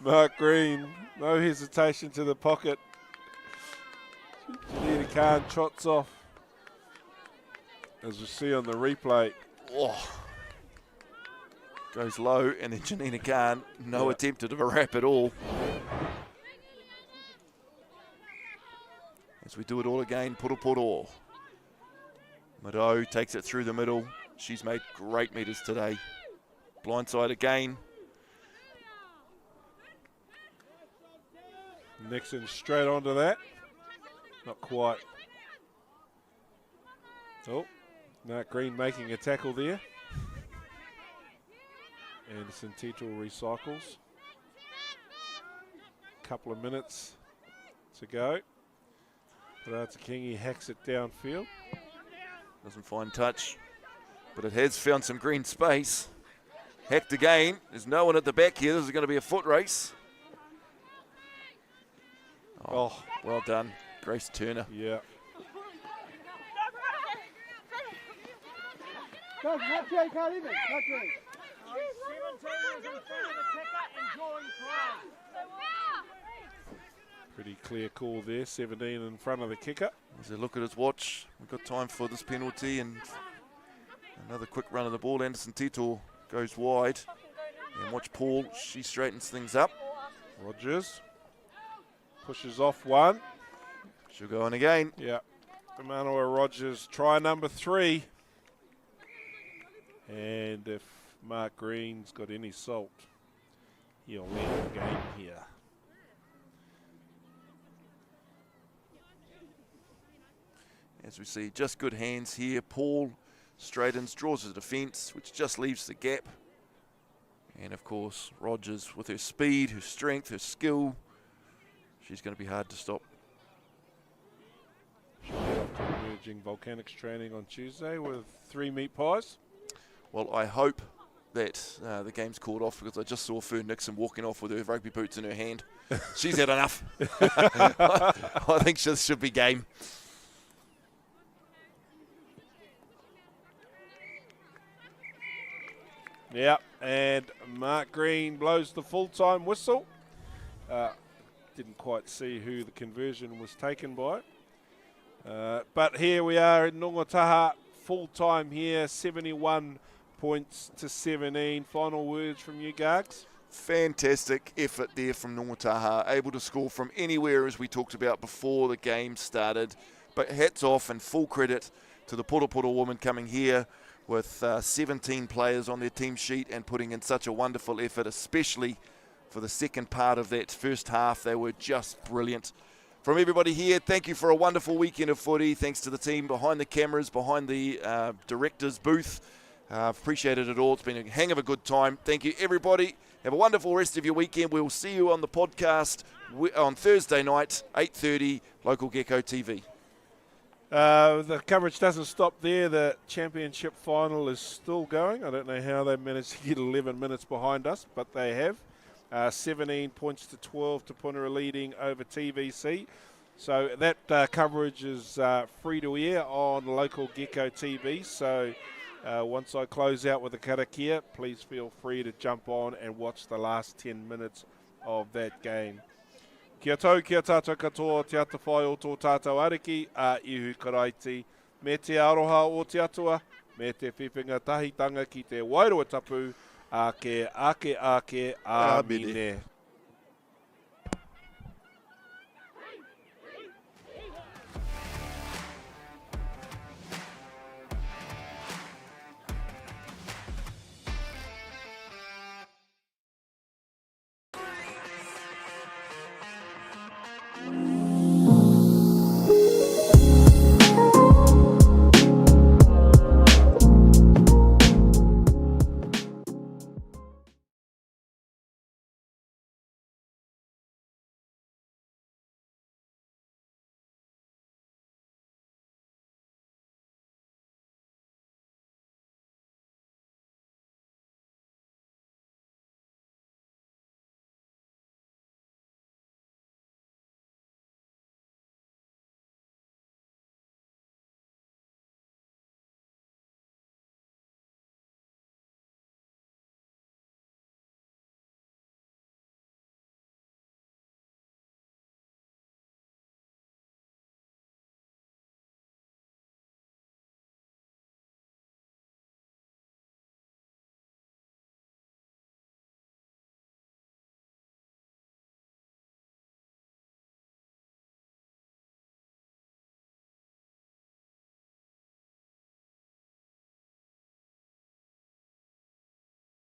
Mark Green, no hesitation to the pocket. Janita Khan trots off. As we see on the replay. Oh. Goes low, and then Janina Khan, no attempt at a wrap at all. As we do it all again, Poroporo. Maro takes it through the middle. She's made great meters today. Blindside again. Nixon straight onto that. Not quite. Oh, Mark Green making a tackle there. Anderson Tito recycles. Couple of minutes to go. Parata Kingi hacks it downfield. Doesn't find touch, but it has found some green space. Hacked again. There's no one at the back here. This is going to be a foot race. Oh, well done, Grace Turner. Yeah. Pretty clear call there, 17 in front of the kicker. As they look at his watch, we've got time for this penalty and another quick run of the ball. Anderson Tito goes wide. And watch Paul, she straightens things up. Rogers pushes off one. She'll go on again. Yeah. Emmanuel Rogers, try number 3. And if Mark Green's got any salt, he'll end the game here. As we see, just good hands here. Paul straightens, draws the defence, which just leaves the gap. And of course, Rogers with her speed, her strength, her skill, she's going to be hard to stop. She'll be off to emerging volcanics training on Tuesday with 3 meat pies. Well, I hope that the game's called off, because I just saw Fern Nixon walking off with her rugby boots in her hand. She's had enough. I think this should be game. Yeah, and Mark Green blows the full-time whistle. Didn't quite see who the conversion was taken by. But here we are in Ngongotaha, full-time here, 71 points to 17. Final words from you, Gargs? Fantastic effort there from Ngongotaha, able to score from anywhere, as we talked about before the game started. But hats off and full credit to the Poroporo women coming here with 17 players on their team sheet and putting in such a wonderful effort, especially for the second part of that first half. They were just brilliant. From everybody here, thank you for a wonderful weekend of footy. Thanks to the team behind the cameras, behind the director's booth. Appreciated it all. It's been a hang of a good time. Thank you, everybody. Have a wonderful rest of your weekend. We'll see you on the podcast on Thursday night, 8:30, Local Gecko TV. The coverage doesn't stop there. The championship final is still going. I don't know how they managed to get 11 minutes behind us, but they have. 17 points to 12 to Punara leading over TVC. So that coverage is free to air on Local Gecko TV. So once I close out with the karakia, please feel free to jump on and watch the last 10 minutes of that game. Kia tau, kia tātou katoa, te ata whai o tō tātou ariki, a ihu karaiti, me te aroha o te atua, me te whiwhinga tahitanga ki te wairoa tapu, a ke ake, a mine.